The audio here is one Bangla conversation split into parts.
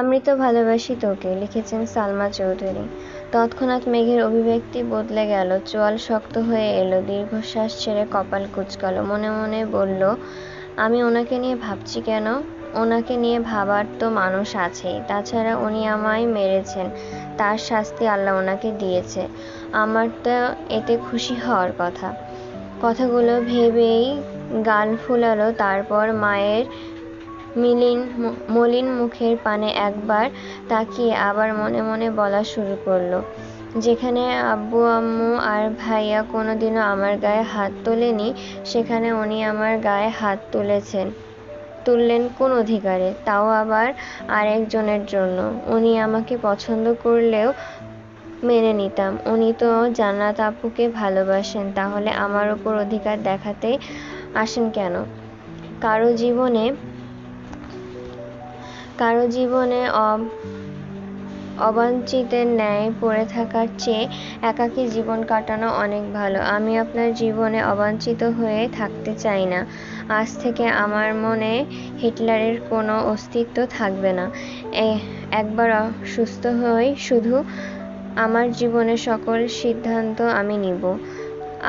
আমি তো ভালোবাসি তোকে, লিখেছেন সালমা চৌধুরী। তৎক্ষণাৎ মেঘের অভিব্যক্তি বদলে গেল, চোয়াল শক্ত হয়ে এলো, দীর্ঘশ্বাস ছেড়ে কপাল কুঁচকালো, মনে মনে বলল, আমি ওনাকে নিয়ে ভাবছি কেন? ওনাকে নিয়ে ভাবার তো মানুষ আছেই। তাছাড়া উনি আমায় মেরেছেন, তার শাস্তি আল্লাহ ওনাকে দিয়েছে। আমার তো এতে খুশি হওয়ার কথা। কথাগুলো ভেবেই গাল ফুলালো। তারপর মায়ের মলিন মুখের পানে একবার তাকিয়ে আবার মনে মনে বলা শুরু করলো, যেখানে আব্বু আম্মু আর ভাইয়া কোনোদিনও আমার গায়ে হাত তোলেনি, সেখানে উনি আমার গায়ে হাত তুললেন কোন অধিকারে? তাও আবার আরেকজনের জন্য। উনি আমাকে পছন্দ করলেও মেনে নিতাম। উনি তো জান্নাত আপুকে ভালোবাসেন, তাহলে আমার উপর অধিকার দেখাতে আসেন কেন? কারো জীবনে অবাঞ্ছিতের ন্যায় পড়ে থাকার চেয়ে একাকী জীবন কাটানো অনেক ভালো। আমি আপনার জীবনে অবাঞ্ছিত হয়ে থাকতে চাই না। আজ থেকে আমার মনে হিটলারের কোনো অস্তিত্ব থাকবে না। একবার সুস্থ হই, শুধু আমার জীবনের সকল সিদ্ধান্ত আমি নিব।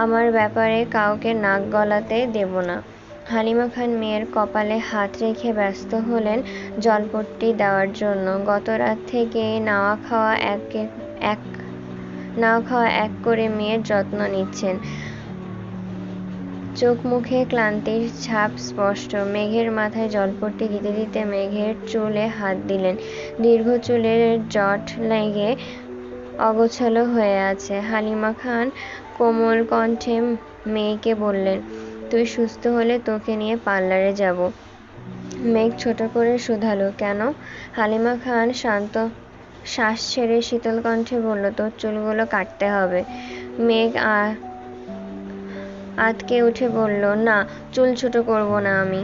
আমার ব্যাপারে কাউকে নাক গলাতে দেব না। হালিমা খান মেয়ের কপালে হাত রেখে ব্যস্ত হলেন জলপট্টি দেওয়ার জন্য। গত রাত থেকে নাওয়া খাওয়া এক করে মেয়ের যত্ন নিচ্ছেন। চোখ মুখে ক্লান্তির ছাপ স্পষ্ট। মেঘের মাথায় জলপট্টি দিতে দিতে মেঘের চুলে হাত দিলেন। দীর্ঘ চুলের জট লেগে অগোছালো হয়ে আছে। হালিমা খান কোমল কণ্ঠে মেয়েকে বললেন, তুই সুস্থ হলে তোকে নিয়ে পার্লারে যাব। মেঘ ছোট করে শুধালো, কেন? হালিমা খান শান্ত শ্বাস ছেড়ে শীতল কণ্ঠে বলল, তোর চুলগুলো কাটতে হবে। মেঘ আঁতকে উঠে বলল, না, চুল ছোট করব না আমি।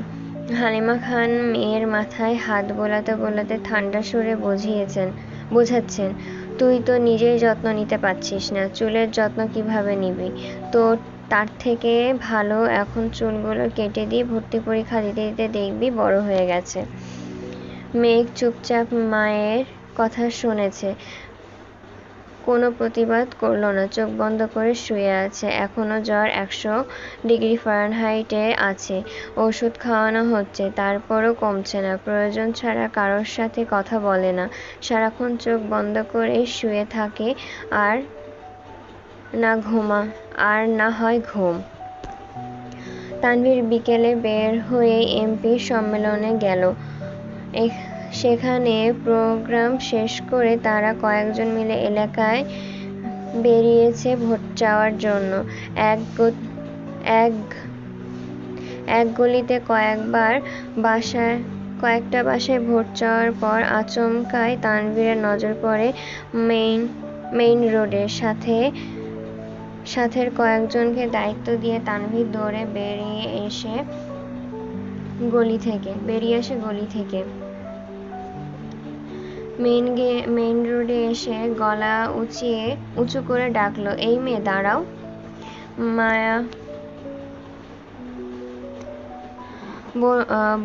হালিমা খান মেয়ের মাথায় হাত বোলাতে বোলাতে ঠান্ডা সুরে বোঝাচ্ছেন, তুই তো নিজেই যত্ন নিতে পারছিস না, চুলের যত্ন কিভাবে নিবি? তো তার থেকে ভালো এখন চুলগুলো কেটে দিয়ে ভর্তি পরীক্ষা দিতে দিতে দেখবি বড় হয়ে গেছে। মেঘ চুপচাপ মায়ের কথা শুনেছে, কোনো প্রতিবাদ করল না। চোখ বন্ধ করে শুয়ে আছে। এখনো জ্বর 100°F আছে। ওষুধ খাওয়ানো হচ্ছে, তারপরও কমছে না। প্রয়োজন ছাড়া কারোর সাথে কথা বলে না। সারাক্ষণ চোখ বন্ধ করে শুয়ে থাকে, আর না হয় ঘুম। তানভীর বিকেলে বের হয়ে এমপি সম্মেলনে গেল। সেখানে প্রোগ্রাম শেষ করে তারা কয়েকজন মিলে এলাকায় বেরিয়েছে ভোট চাওয়ার জন্য। এক গলিতে কয়েকটা বাসায় ভোট চাওয়ার পর আচমকাই তানভীরের নজর পড়ে মেইন রোডে। সাথের কয়েকজনকে দায়িত্ব দিয়ে তানভীর দৌড়ে বেরিয়ে আসে গলি থেকে। মেইন রোডে এসে গলা উঁচু করে ডাকলো, এই মেয়ে, দাঁড়াও।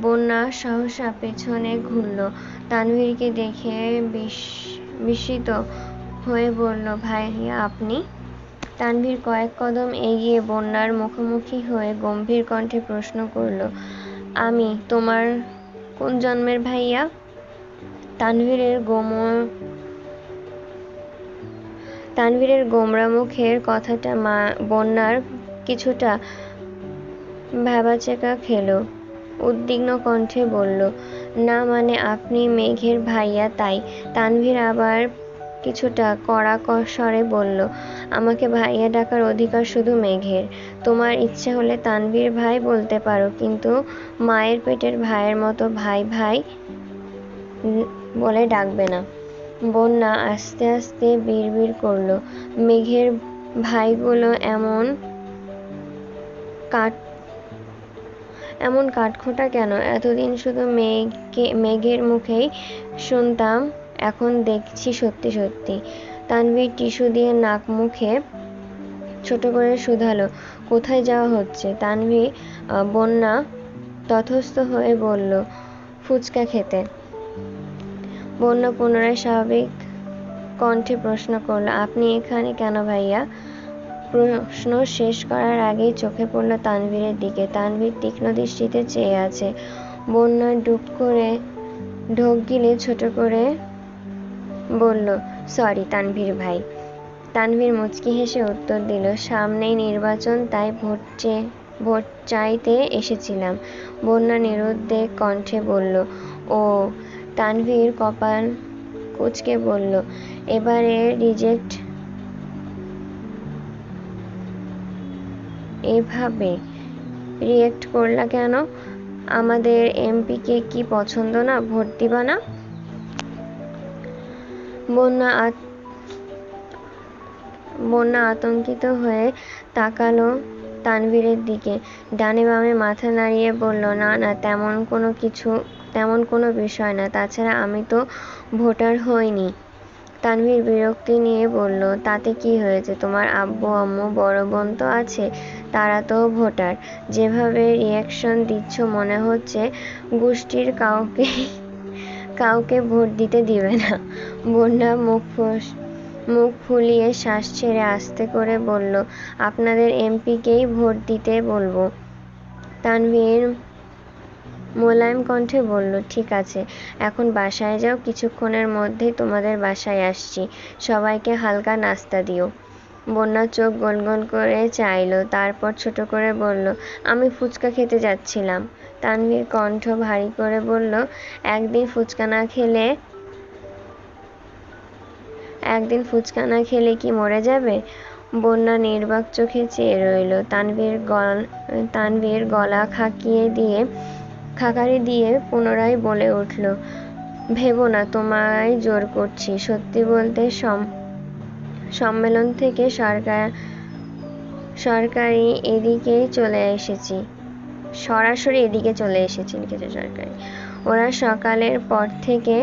বন্যা সহসা পেছনে ঘুরল। তানভীরকে দেখে বিস্মিত হয়ে বলল, ভাইয়া আপনি? তানভীর কয়েক কদম এগিয়ে বন্যার মুখোমুখি হয়ে গম্ভীর কণ্ঠে প্রশ্ন করল, আমি তোমার কোন জন্মের ভাইয়া? তানভীরের গোমরা মুখের কথাটা বন্যার কিছুটা ভ্যাবাচ্যাকা খেলো। উদ্বিগ্ন কণ্ঠে বলল, না মানে আপনি মেঘের ভাইয়া তাই। তানভীর আবার কিছুটা কড়া স্বরে বলল, আমাকে ভাইয়া ডাকার অধিকার শুধু মেঘের। তোমার ইচ্ছে হলে তানভীর ভাই বলতে পারো, কিন্তু মায়ের পেটের ভাইয়ের মতো ভাই ভাই বলে ডাকবে না। বন্যা আস্তে আস্তে বিড়বিড় করল, মেঘের ভাইগুলো এমন কাঠখোট্টা কেন? এতদিন শুধু মেঘের মুখেই শুনতাম, এখন দেখছি সত্যি সত্যি। তানভীর টিস্যু দিয়ে নাক মুখে ছোট করে শুধালো, কোথায় যাওয়া হচ্ছে? বন্যা তটস্থ হয়ে বলল, ফুচকা খেতে। বন্যা পুনরায় স্বাভাবিক কণ্ঠে প্রশ্ন করল, আপনি এখানে কেন ভাইয়া? প্রশ্ন শেষ করার আগেই চোখে পড়ল তানভীরের দিকে। তানভীর তীক্ষ্ণ দৃষ্টিতে চেয়ে আছে। বন্যা ঢোক গিলে ছোট করে বলল, সরি তানভীর ভাই। তানভীর মুচকি হেসে উত্তর দিল, সামনেই নির্বাচন, তাই ভোট চাইতে এসেছিলাম। বন্যা নিরুদ্বেগ কণ্ঠে বলল, ও। তানভীর কপাল কুঁচকে বলল, এবারে এভাবে রিয়েক্ট করলা কেন? আমাদের এমপিকে কি পছন্দ না? ভোট দিবা না? বন্যা আতঙ্কিত হয়ে তাকালো তানভীরের দিকে। ডানে বামে মাথা নাড়িয়ে বলল, না না, তেমন কোনো বিষয় না। তাছাড়া আমি তো ভোটার হইনি। তানভীর বিরক্তি নিয়ে বলল, তাতে কি হয়েছে? তোমার আব্বু আম্মু বড় বোন তো আছে, তারা তো ভোটার। যেভাবে রিয়াকশন দিচ্ছ মনে হচ্ছে গোষ্ঠীর কাউকে ভোট দিতে দিবে না। বন্যা মুখ ফুলিয়ে শ্বাস ছেড়ে আস্তে করে বলল, আপনাদের এমপিকেই ভোট দিতে বলবো। তানভীর মোলায়েম কণ্ঠে বলল, ঠিক আছে, এখন বাসায় যাও, কিছুক্ষণের মধ্যেই তোমাদের বাসায় আসছি। সবাইকে হালকা নাস্তা দিও। বন্যা চোখ গোল গোল করে চাইল, তারপর ছোট করে বলল, আমি ফুচকা খেতে যাচ্ছিলাম। তানভীর কণ্ঠ ভারী করে বলল, একদিন ফুচকা না খেলে কি মরে যাবে? বন্যা নির্বাক চোখে চেয়ে রইল। তানভীর গলা খাকারি দিয়ে পুনরায় বলে উঠল, ভেবো না তোমায় জোর করছি। সত্যি বলতে সম্মেলন থেকে সরাসরি এদিকেই চলে এসেছি। সরকারি। ওরা সকালের পর থেকে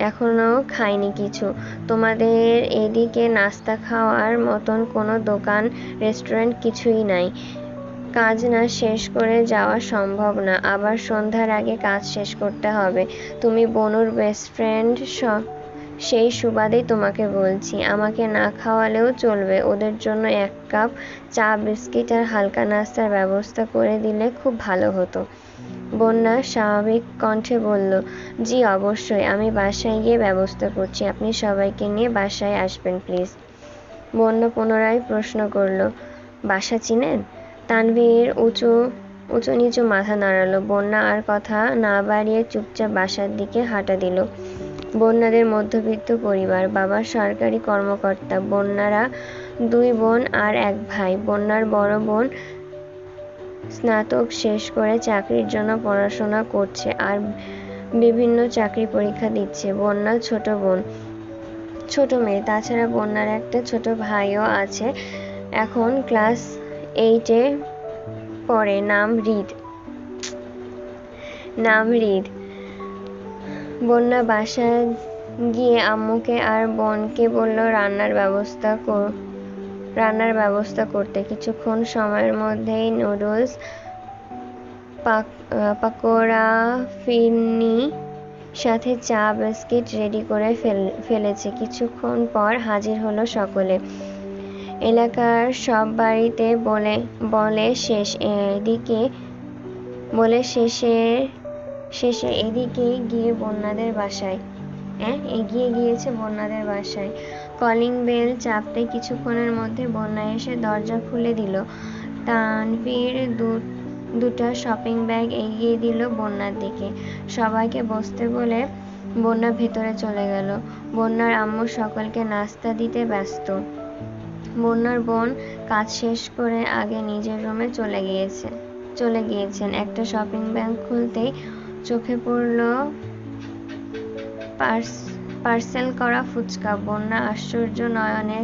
এখনো খায়নি কিছু। তোমাদের এদিকে নাস্তা খাওয়ার মতন কোনো দোকান, রেস্টুরেন্ট কিছুই নাই। কাজ না শেষ করে যাওয়া সম্ভব না। আবার সন্ধ্যার আগে কাজ শেষ করতে হবে। তুমি বনুর বেস্ট ফ্রেন্ড, সেই সুবাদেই তোমাকে বলছি। আমাকে না খাওয়ালেও চলবে। ওদের জন্য 1 কাপ চা, বিস্কিট আর হালকা নাস্তার ব্যবস্থা করে দিলে খুব ভালো হতো। বন্যা স্বাভাবিক কণ্ঠে বলল, জি অবশ্যই, আমি বাসায় গিয়ে ব্যবস্থা করছি। আপনি সবাইকে নিয়ে বাসায় আসবেন প্লিজ। বন্যা পুনরায় প্রশ্ন করল, বাসা চিনেন? তানভীর উঁচু নিচু মাথা নাড়ালো। বন্যা আর কথা না বাড়িয়ে চুপচাপ বাসার দিকে হাঁটা দিল। বন্যাদের মধ্যবিত্ত পরিবার, বাবা সরকারি কর্মকর্তা, বন্যারা 2 বোন আর 1 ভাই। বন্যার বড় বোন স্নাতক শেষ করে চাকরির জন্য পড়াশোনা করছে আর বিভিন্ন চাকরি পরীক্ষা দিচ্ছে। বন্যা ছোট মেয়ে। তাছাড়া বন্যার একটা ছোট ভাইও আছে, এখন ক্লাস 8-এ পড়ে, নাম রিদ। বন্যা বাসায় গিয়ে আম্মুকে আর বোনকে বলল রান্নার ব্যবস্থা করতে। কিছুক্ষণ সময়ের মধ্যেই নুডলস, পাকোড়া, ফিরনি সাথে চা, বিস্কিট রেডি করে ফেলেছে। কিছুক্ষণ পর হাজির হলো সকলে। এলাকার সব বাড়িতে বলে শেষে এদিকে গিয়ে এগিয়ে গিয়েছে বন্যাদের বাসায়। কলিং বেল চাপতে কিছুক্ষণের মধ্যে বন্যা এসে দরজা খুলে দিল। তানভীর দুটা শপিং ব্যাগ এগিয়ে দিল বন্যার দিকে। সবাইকে বসতে বলে বন্যা ভেতরে চলে গেল। বন্যার আম্মু সকলকে নাস্তা দিতে ব্যস্ত। বন্যার বোন কাজ শেষ করে আগে নিজের রুমে চলে গিয়েছেন। একটা শপিং ব্যাগ খুলতেই চোখে পড়ল পার্সেল করা ফুচকা। বন্যা আশ্চর্য নয়নে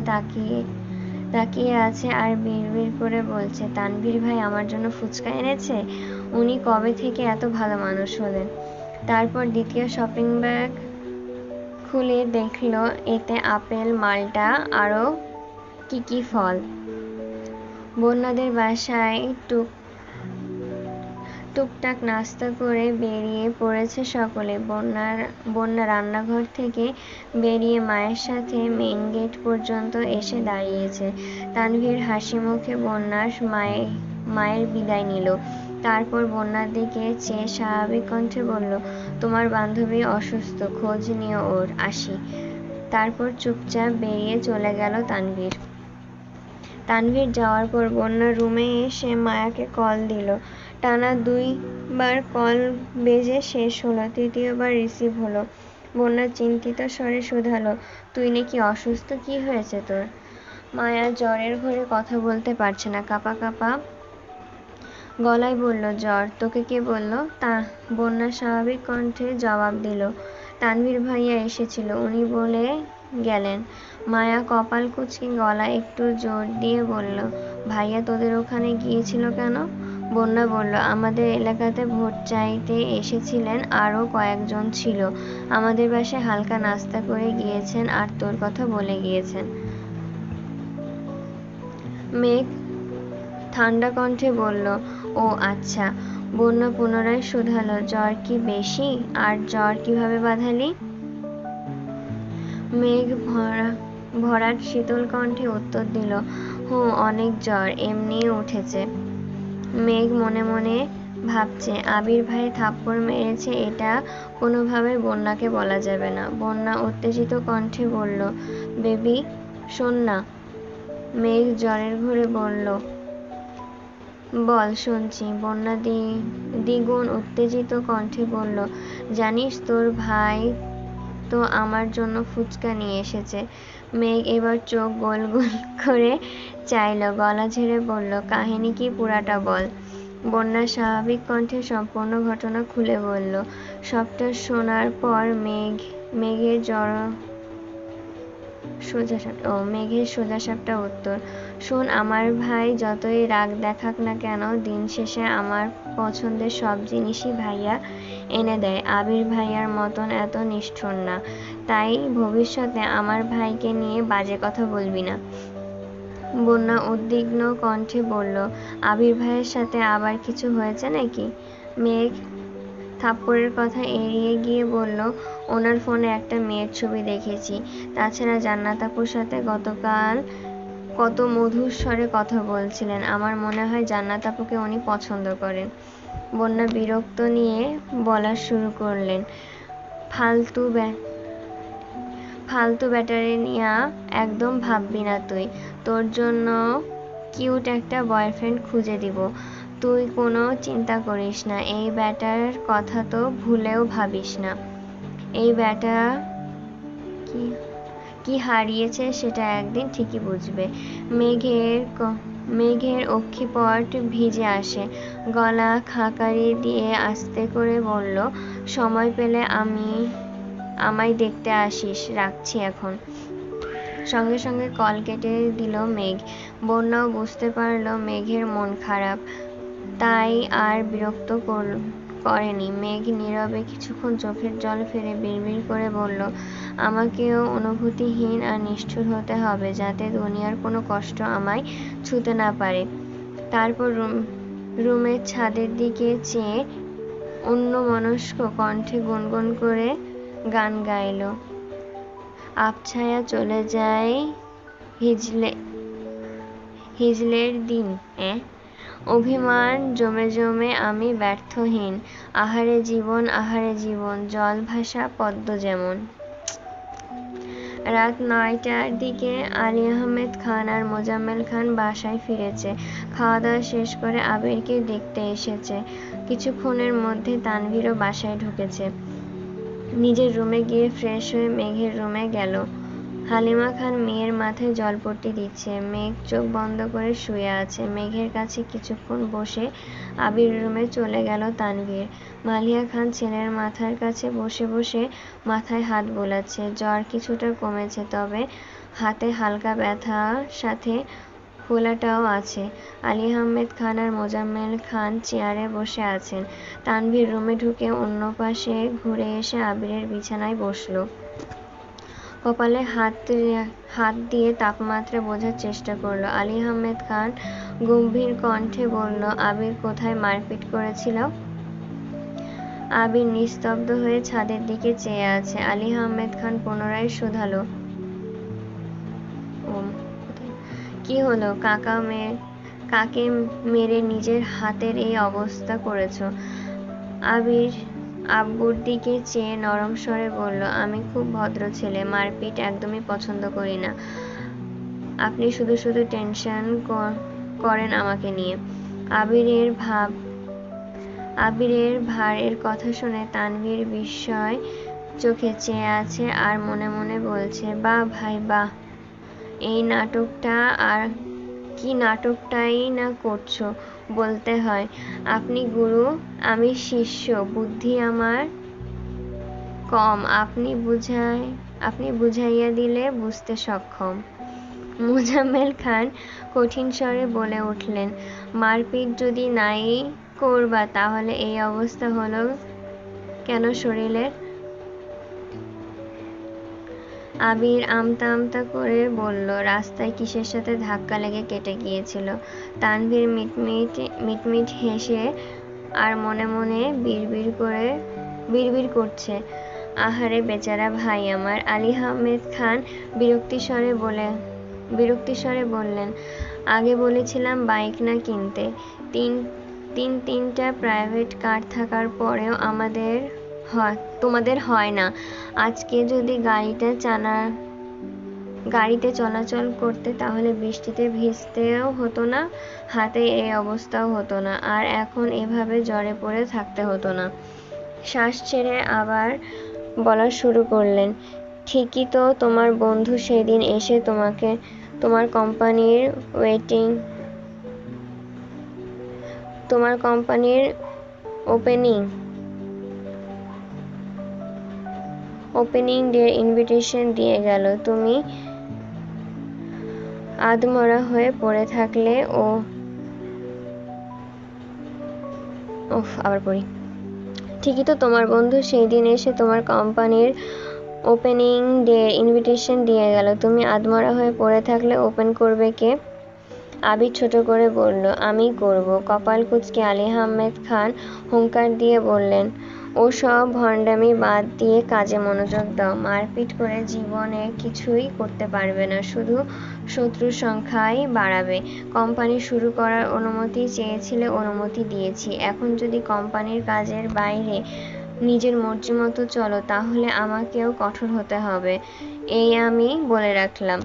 তাকিয়ে আছে আর বিড়বিড় করে বলছে, তানভীর ভাই আমার জন্য ফুচকা এনেছে? উনি কবে থেকে এত ভালো মানুষ হলেন? তারপর দ্বিতীয় শপিং ব্যাগ খুলে দেখল এতে আপেল, মাল্টা আরও কি ফল। বন্যাদের বাসায় টুকটাক নাস্তা করে বেরিয়ে পড়েছে সকলে। বন্যা রান্নাঘর থেকে বেরিয়ে মায়ের সাথে মেইন গেট পর্যন্ত এসে দাঁড়িয়েছে। তানভীর হাসি মুখে বন্যার মায়ের বিদায় নিল। তারপর বন্যার দিকে চেয়ে স্বাভাবিক কণ্ঠে বলল, তোমার বান্ধবী অসুস্থ, খোঁজ নিও ওর, আসি। তারপর চুপচাপ বেরিয়ে চলে গেল তানভীর। তানভীর যাওয়ার পর বন্যা রুমে এসে মায়াকে কল দিল। টানা 2বার কল বেজে শেষ হলো, তৃতীয়বার রিসিভ হলো। বন্যা চিন্তিত স্বরে শুধালো, তুই নাকি অসুস্থ, কি হয়েছে তোর? মায়া জ্বরের ঘোরে কথা বলতে পারছে না, কাঁপা কাঁপা গলায় বলল, জ্বর। তোকে কে বলল? তা বন্যা স্বাভাবিক কণ্ঠে জবাব দিল, তানভীর ভাইয়া এসেছিল, উনি বলে গেলেন। মায়া কপাল কুঁচকে গলা একটু জোর দিয়ে বলল, ভাইয়া তোদের ওখানে গিয়েছিল কেন? বন্যা বলল, আমাদের এলাকাতে ভোট চাইতে এসেছিলেন, আরও কয়েকজন ছিল। আমাদের বাসায় হালকা নাস্তা করে গিয়েছেন আর তোর কথা বলে গিয়েছেন। মেঘ ঠান্ডা কণ্ঠে বলল, ও আচ্ছা। বন্যা পুনরায় শুধালো, জ্বর কি বেশি? আর জ্বর কিভাবে বাঁধালি? মেঘ ভরাট শীতল কণ্ঠে উত্তর দিল, হুঁ, অনেক জ্বর, এমনিই উঠেছে। মেঘ মনে মনে ভাবছে, আবির ভাই থাপ্পড় মেরেছে, এটা কোনোভাবে বন্যাকে বলা যাবে না। বন্যা উত্তেজিত কণ্ঠে বলল, বেবি শোন না। মেঘ জ্বরের ঘোরে বলল, বল, শুনছি। বন্যা দ্বিগুণ উত্তেজিত কণ্ঠে বলল, জানিস তোর ভাই তো আমার জন্য ফুচকা নিয়ে এসেছে। মেঘ এবার চোখ গোল গোল করে চাইল, গলা ঝেড়ে বলল, কাহিনী কি, পুরাটা বল। বন্যা স্বাভাবিক কণ্ঠে সম্পূর্ণ ঘটনা খুলে বলল। সবটা শোনার পর মেঘের সোজাসাপটা উত্তর, শোন, আমার ভাই যতই রাগ দেখাক না কেন, দিন শেষে আমার পছন্দের সব জিনিসই ভাইয়া এনে দেয়। আবির ভাইয়ার মতন এত নিষ্ঠুর না, তাই ভবিষ্যতে আমার ভাইকে নিয়ে বাজে কথা বলবি না। বন্যা উদ্বিগ্ন কণ্ঠে বলল, আবির ভাইয়ের সাথে আবার কিছু হয়েছে নাকি? মেঘ থাপ্পড়ের কথা এড়িয়ে গিয়ে বলল, ওনার ফোনে একটা মেয়ের ছবি দেখেছি। তাছাড়া জান্নাত আপুর সাথে গতকাল কত মধুর স্বরে কথা বলছিলেন। আমার মনে হয় জান্নাত আপুকে উনি পছন্দ করেন। বন্যা বিরক্ত নিয়ে বলা শুরু করলেন, ফালতু ব্যাটারি নিয়া একদম ভাববি না তুই। তোর জন্য কিউট একটা বয়ফ্রেন্ড খুঁজে দিব, তুই কোনো চিন্তা করিস না। এই ব্যাটার কথা তো ভুলেও ভাবিস না। এই ব্যাটা কি হারিয়েছে সেটা একদিন ঠিকই বুঝবে। মেঘের অক্ষিপট ভিজে আসে, গলা খাকারি দিয়ে আস্তে করে বলল, সময় পেলে আমায় দেখতে আসিস, রাখছি এখন। সঙ্গে সঙ্গে কল কেটে দিল মেঘ। বন্যাও বুঝতে পারল মেঘের মন খারাপ, তাই আর বিরক্ত করেনি। মেঘ নীরবে কিছুক্ষণ চোখের জল ফেলে বিড়বিড় করে বলল, আমাকেও অনুভূতিহীন আর নিষ্ঠুর হতে হবে, যাতে দুনিয়ার কোনো কষ্ট আমায় ছুঁতে না পারে। তারপর রুমের ছাদের দিকে চেয়ে অন্যমনস্ক কণ্ঠে গুনগুন করে গান গাইল, আবছায়া চলে যায় হিজলের দিন, অভিমান জমে জমে আমি ব্যর্থহীন, আহারে জীবন, জল ভাসা পদ্ম যেমন। রাত 9টার দিকে আলী আহমেদ খান আর মোজাম্মেল খান বাসায় ফিরেছে। খাওয়া দাওয়া শেষ করে আবিরকে দেখতে এসেছে। কিছুক্ষণের মধ্যে তানভীরও বাসায় ঢুকেছে। নিজের রুমে গিয়ে ফ্রেশ হয়ে মেঘের রুমে গেল। হালিমা খান মেয়ের মাথায় জলপট্টি দিচ্ছে। মেঘ চোখ বন্ধ করে শুয়ে আছে। মেঘের কাছে কিছুক্ষণ বসে আবির রুমে চলে গেল তানভীর। মালিয়া খান ছেলের মাথার কাছে বসে বসে মাথায় হাত বোলাচ্ছে। জ্বর কিছুটা কমেছে, তবে হাতে হালকা ব্যথার সাথে ফোলাটাও আছে। আলী আহমেদ খান আর মোজাম্মেল খান চেয়ারে বসে আছেন। তানভীর রুমে ঢুকে অন্য পাশে ঘুরে এসে আবিরের বিছানায় বসল। কপালে হাত দিয়ে তাপমাত্রা বোঝার চেষ্টা করল। আলী আহমেদ খান গম্ভীর কণ্ঠে বলল, আবির কোথায় মারপিট করেছিল? আবির নিস্তব্ধ হয়ে ছাদের দিকে চেয়ে আছে। আলী আহমেদ খান পুনরায় শুধালো, কি হলো? কাকে মেরে নিজের হাতের এই অবস্থা করেছো? আবির আব্বুর দিকে চেয়ে নরম স্বরে বলল, আমি খুব ভদ্র ছেলে, মারপিট একদমই পছন্দ করি না। আপনি শুধু শুধু টেনশন করেন আমাকে নিয়ে। আবিরের ভারের কথা শুনে তানভীর বিস্ময় চোখে চেয়ে আছে আর মনে মনে বলছে, বাহ ভাই বাহ, এই নাটকটা আর কি নাটকটাই না করছো বলতে হয়। আপনি গুরু, আমি শিষ্য, বুদ্ধি আমার কম, আপনি বুঝাইয়া দিলে বুঝতে সক্ষম। মোজাম্মেল খান কঠিন স্বরে বলে উঠলেন, মারপিট যদি নাই করবা তাহলে এই অবস্থা হলো কেন শরীরের? আবির আমতা আমতা করে বলল, রাস্তায় কিসের সাথে ধাক্কা লেগে কেটে গিয়েছিল। তানভীর মিটমিট হেসে আর মনে মনে বিড়বিড় করছে, আহারে বেচারা ভাই আমার। আলী আহমেদ খান বিরক্তি স্বরে বললেন, আগে বলেছিলাম বাইক না কিনতে, তিনটা প্রাইভেট কার থাকার পরেও তোমাদের হয় না। আজকে যদি গাড়িতে চলাচল করতে তাহলে বৃষ্টিতে ভিজতেও হতো না, হাতে এই অবস্থাও হতো না, আর এখন এভাবে জ্বরে পড়ে থাকতে হতো না। শ্বাস ছেড়ে আবার বলা শুরু করলেন, ঠিকই তো, তোমার বন্ধু সেদিন এসে তোমার কোম্পানির ওপেনিং ডে ইনভিটেশন দিয়ে গেল। তুমি আধমরা হয়ে পড়ে থাকলে ঠিকই তো, তোমার বন্ধু সেই দিন এসে তোমার কোম্পানির ওপেনিং ডে ইনভিটেশন দিয়ে গেল। তুমি আধমরা হয়ে পড়ে থাকলে ওপেন করবে কে? আবির ছোট করে বলল, আমিই করব। কপাল কুঁচকে আলী আহমেদ খান হুঙ্কার দিয়ে বললেন, ও সব ভণ্ডামি বাদ দিয়ে কাজে মনোযোগ দাও। মারপিট করে জীবনে কিছুই করতে পারবে না, শুধু শত্রুর সংখ্যাই বাড়াবে। কোম্পানি শুরু করার অনুমতি চেয়েছিলে, অনুমতি দিয়েছি। এখন যদি কোম্পানির কাজের বাইরে নিজের মর্জি মতো চলো তাহলে আমাকেও কঠোর হতে হবে, এই আমি বলে রাখলাম।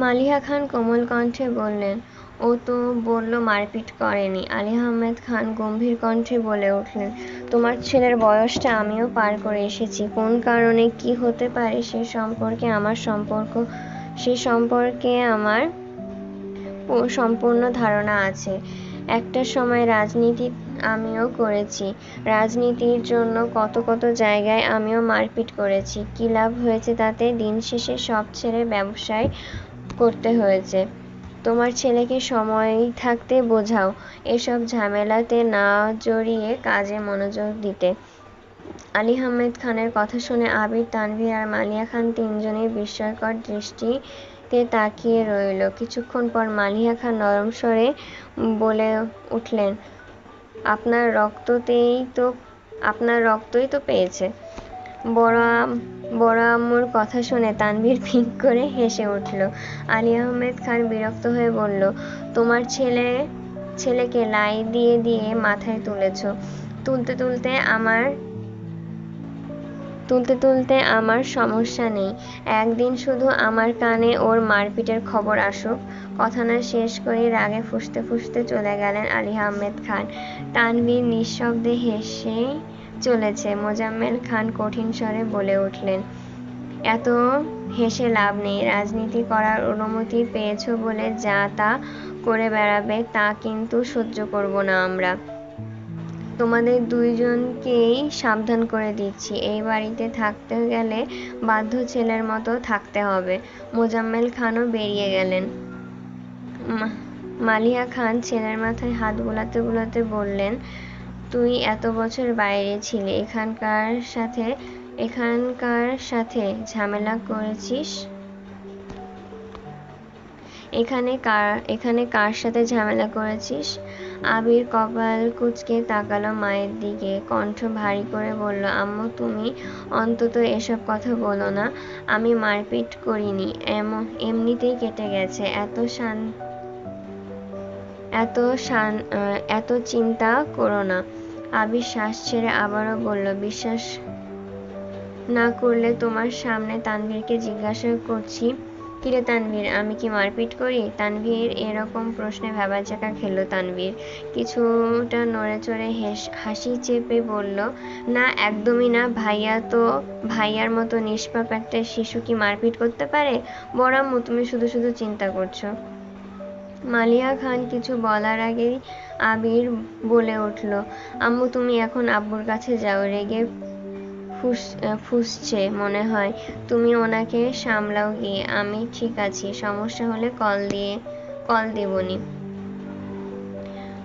মালিহা খান কোমল কণ্ঠে বললেন, ও তো বলল মারপিট করেনি। আলী আহমেদ খান গম্ভীর কণ্ঠে বলে উঠলেন, তোমার ছেলের বয়সটা আমিও পার করে এসেছি। কোন কারণে কি হতে পারে সে সম্পর্কে আমার সম্পূর্ণ ধারণা আছে। একটা সময় রাজনীতি আমিও করেছি। রাজনীতির জন্য কত জায়গায় আমিও মারপিট করেছি। কি লাভ হয়েছে তাতে? দিন শেষে সব ছেড়ে ব্যবসায় করতে হয়েছে। তোমার ছেলেকে সময় থাকতে বোঝাও এসব ঝামেলাতে না জড়িয়ে কাজে মনোযোগ দিতে। আলী আহমেদ খানের কথা শুনে আবির, তানভীর আর মালিয়া খান তিনজনেই বিস্ময়কর দৃষ্টিতে তাকিয়ে রইল। কিছুক্ষণ পর মালিয়া খান নরম স্বরে বলে উঠলেন, আপনার রক্তই তো পেয়েছে। বড় আম্মুর কথা শুনে তানভীর ফিক করে হেসে উঠল। আলী আহমেদ খান বিরক্ত হয়ে বলল, তোমার ছেলেকে লাই দিয়ে দিয়ে মাথায় তুলেছ। তুলতে আমার সমস্যা নেই, একদিন শুধু আমার কানে ওর মারপিটের খবর আসুক। কথা না শেষ করে রাগে ফুঁসতে ফুঁসতে চলে গেলেন আলী আহমেদ খান। তানভীর নিঃশব্দে হেসে চলেছে। মোজাম্মেল খান কঠিন স্বরে বলে উঠলেন, এত হেসে লাভ নেই। রাজনীতি করার অনুমতি পেয়েছ বলে যা তা করে বেড়াবে তা কিন্তু সহ্য করব না আমরা। তোমাদের দুইজনকেই সাবধান করে দিচ্ছি, এই বাড়িতে থাকতে গেলে বাধ্য ছেলের মতো থাকতে হবে। মোজাম্মেল খানও বেরিয়ে গেলেন। মালিয়া খান ছেলের মাথায় হাত বুলাতে বুলাতে বললেন, তুই এত বছর বাইরে ছিলি, এখানকার সাথে ঝামেলা করেছিস। এখানে কার সাথে ঝামেলা করেছিস? আবির কপাল কুঁচকে তাকালো মায়ের দিকে, কণ্ঠ ভারী করে বলল, আম্মু তুমি অন্তত এসব কথা বলো না। আমি মারপিট করিনি, এমনিতেই কেটে গেছে। এত চিন্তা করো না। আবির শ্বাস ছেড়ে আবারও বলল, বিশ্বাস না করলে তোমার সামনে তানভীরকে জিজ্ঞাসা করছি, কিরে তানভীর, আমি কি মারপিট করি? তানভীর এরকম প্রশ্নে ভ্যাবাচ্যাকা খেল। তানভীর কিছুটা নড়েচড়ে হাসি চেপে বলল, না একদমই না। ভাইয়ার মতো নিষ্পাপ একটা শিশু কি মারপিট করতে পারে? বড় আম্মু তুমি শুধু শুধু চিন্তা করছো। মালিয়া খান কিছু বলার আগেই আবির বলে উঠল, আম্মু তুমি এখন আব্বুর কাছে যাও, রেগে ফুঁসছে মনে হয়। তুমি ওনাকে সামলাও গিয়ে। আমি ঠিক আছি, সমস্যা হলে কল দেবনি।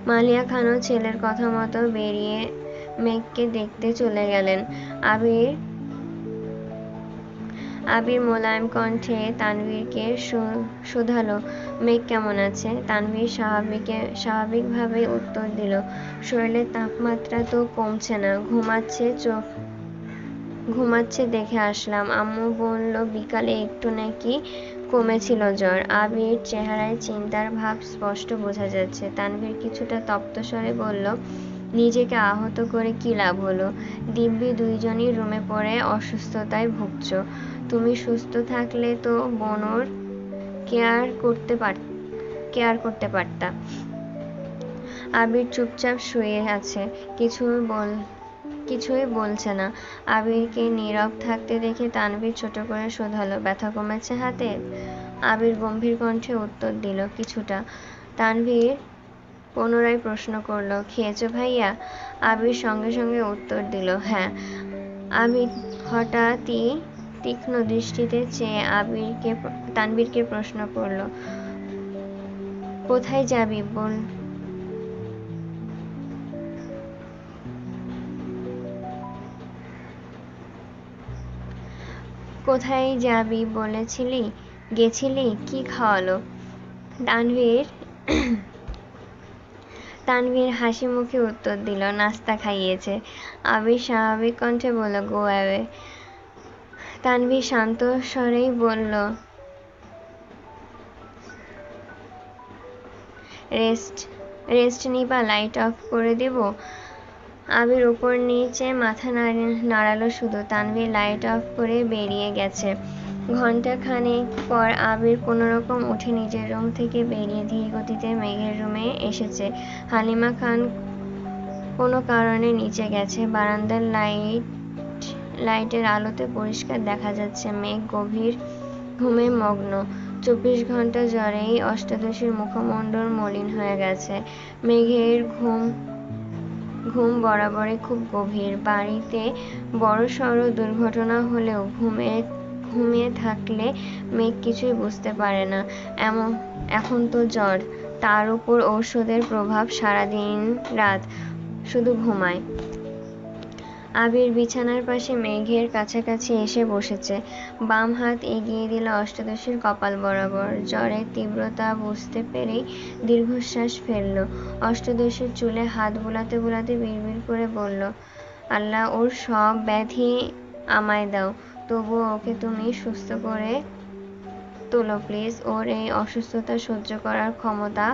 মালিয়া খানও ছেলের কথা মতো বেরিয়ে মেঘকে দেখতে চলে গেলেন। আবির মোলায়েম কণ্ঠে তানভীরকে শোধালো, মেঘ কেমন আছে? তানভীর স্বাভাবিকভাবেই উত্তর দিল, শরীরের তাপমাত্রা তো কমছে না, ঘুমাচ্ছে দেখে আসলাম। আম্মু বলল বিকালে একটু নাকি কমেছিল জ্বর। আবির চেহারায় চিন্তার ভাব স্পষ্ট বোঝা যাচ্ছে। তানভীর কিছুটা তপ্ত স্বরে বলল, নিজেকে আহত করে কি লাভ হলো? দিব্যি দুইজনই রুমে পড়ে অসুস্থতায় ভুগছ। তুমি সুস্থ থাকলে তো বনুর কেয়ার করতে পারতা। আবির চুপচাপ শুয়ে আছে, কিছুই বলছে না। আবিরকে নীরব থাকতে দেখে তানভীর ছোট করে শোধালো, ব্যথা কমেছে হাতে? আবির গম্ভীর কণ্ঠে উত্তর দিল, কিছুটা। তানভীর পুনরায় প্রশ্ন করল, খেয়েছো ভাইয়া? আবির সঙ্গে সঙ্গে উত্তর দিল, হ্যাঁ। আবির হঠাৎই তীক্ষ্ণ দৃষ্টিতে চেয়ে তানভীরকে প্রশ্ন করল, কোথায় যাবি বল? কোথায় যাবি বলেছিলি? গেছিলি? কি খাওয়ালো? তানভীর হাসি মুখে উত্তর দিল, নাস্তা খাইয়েছে। আবির স্বাভাবিক কণ্ঠে বলল, গো অ্যাওয়ে। তানভীর শান্ত স্বরেই বলল, রেস্ট নিবা? লাইট অফ করে দেব? আবির উপর নিচে মাথা নাড়ালো শুধু। তানভীর লাইট অফ করে বেরিয়ে গেছে। ঘণ্টা খানেক পর আবির কোনোরকম উঠে নিজের রুম থেকে বেরিয়ে ধীরগতিতে মেঘের রুমে এসেছে। হালিমা খান কোনো কারণে নিচে গেছে। বারান্দার লাইটের আলোতে পরিষ্কার দেখা যাচ্ছে মেঘ গভীর ঘুমে মগ্ন। 24 ঘন্টা জ্বরেই অষ্টাদশীর মুখমণ্ডল মলিন হয়ে গেছে। মেঘের ঘুম বরাবরই খুব গভীর। বাড়িতে বড়সড় দুর্ঘটনা হলেও ঘুমিয়ে থাকলে মেঘ কিছুই বুঝতে পারে না। এখন তো জ্বর, তার উপর ঔষধের প্রভাব, সারাদিন রাত শুধু ঘুমায়। আবির বিছানার পাশে মেঘের কাছাকাছি এসে বসেছে। বাম হাত এগিয়ে দিল অষ্টাদশীর কপাল বরাবর। জ্বরের তীব্রতা বুঝতে পেরেই দীর্ঘশ্বাস ফেলল। অষ্টাদশীর চুলে হাত বুলাতে বুলাতে বিড়বিড় করে বলল, আল্লাহ, ওর সব ব্যাধি আমায় দাও, তবুও ওকে তুমি সুস্থ করে তোলো প্লিজ। ওর এই অসুস্থতা সহ্য করার ক্ষমতা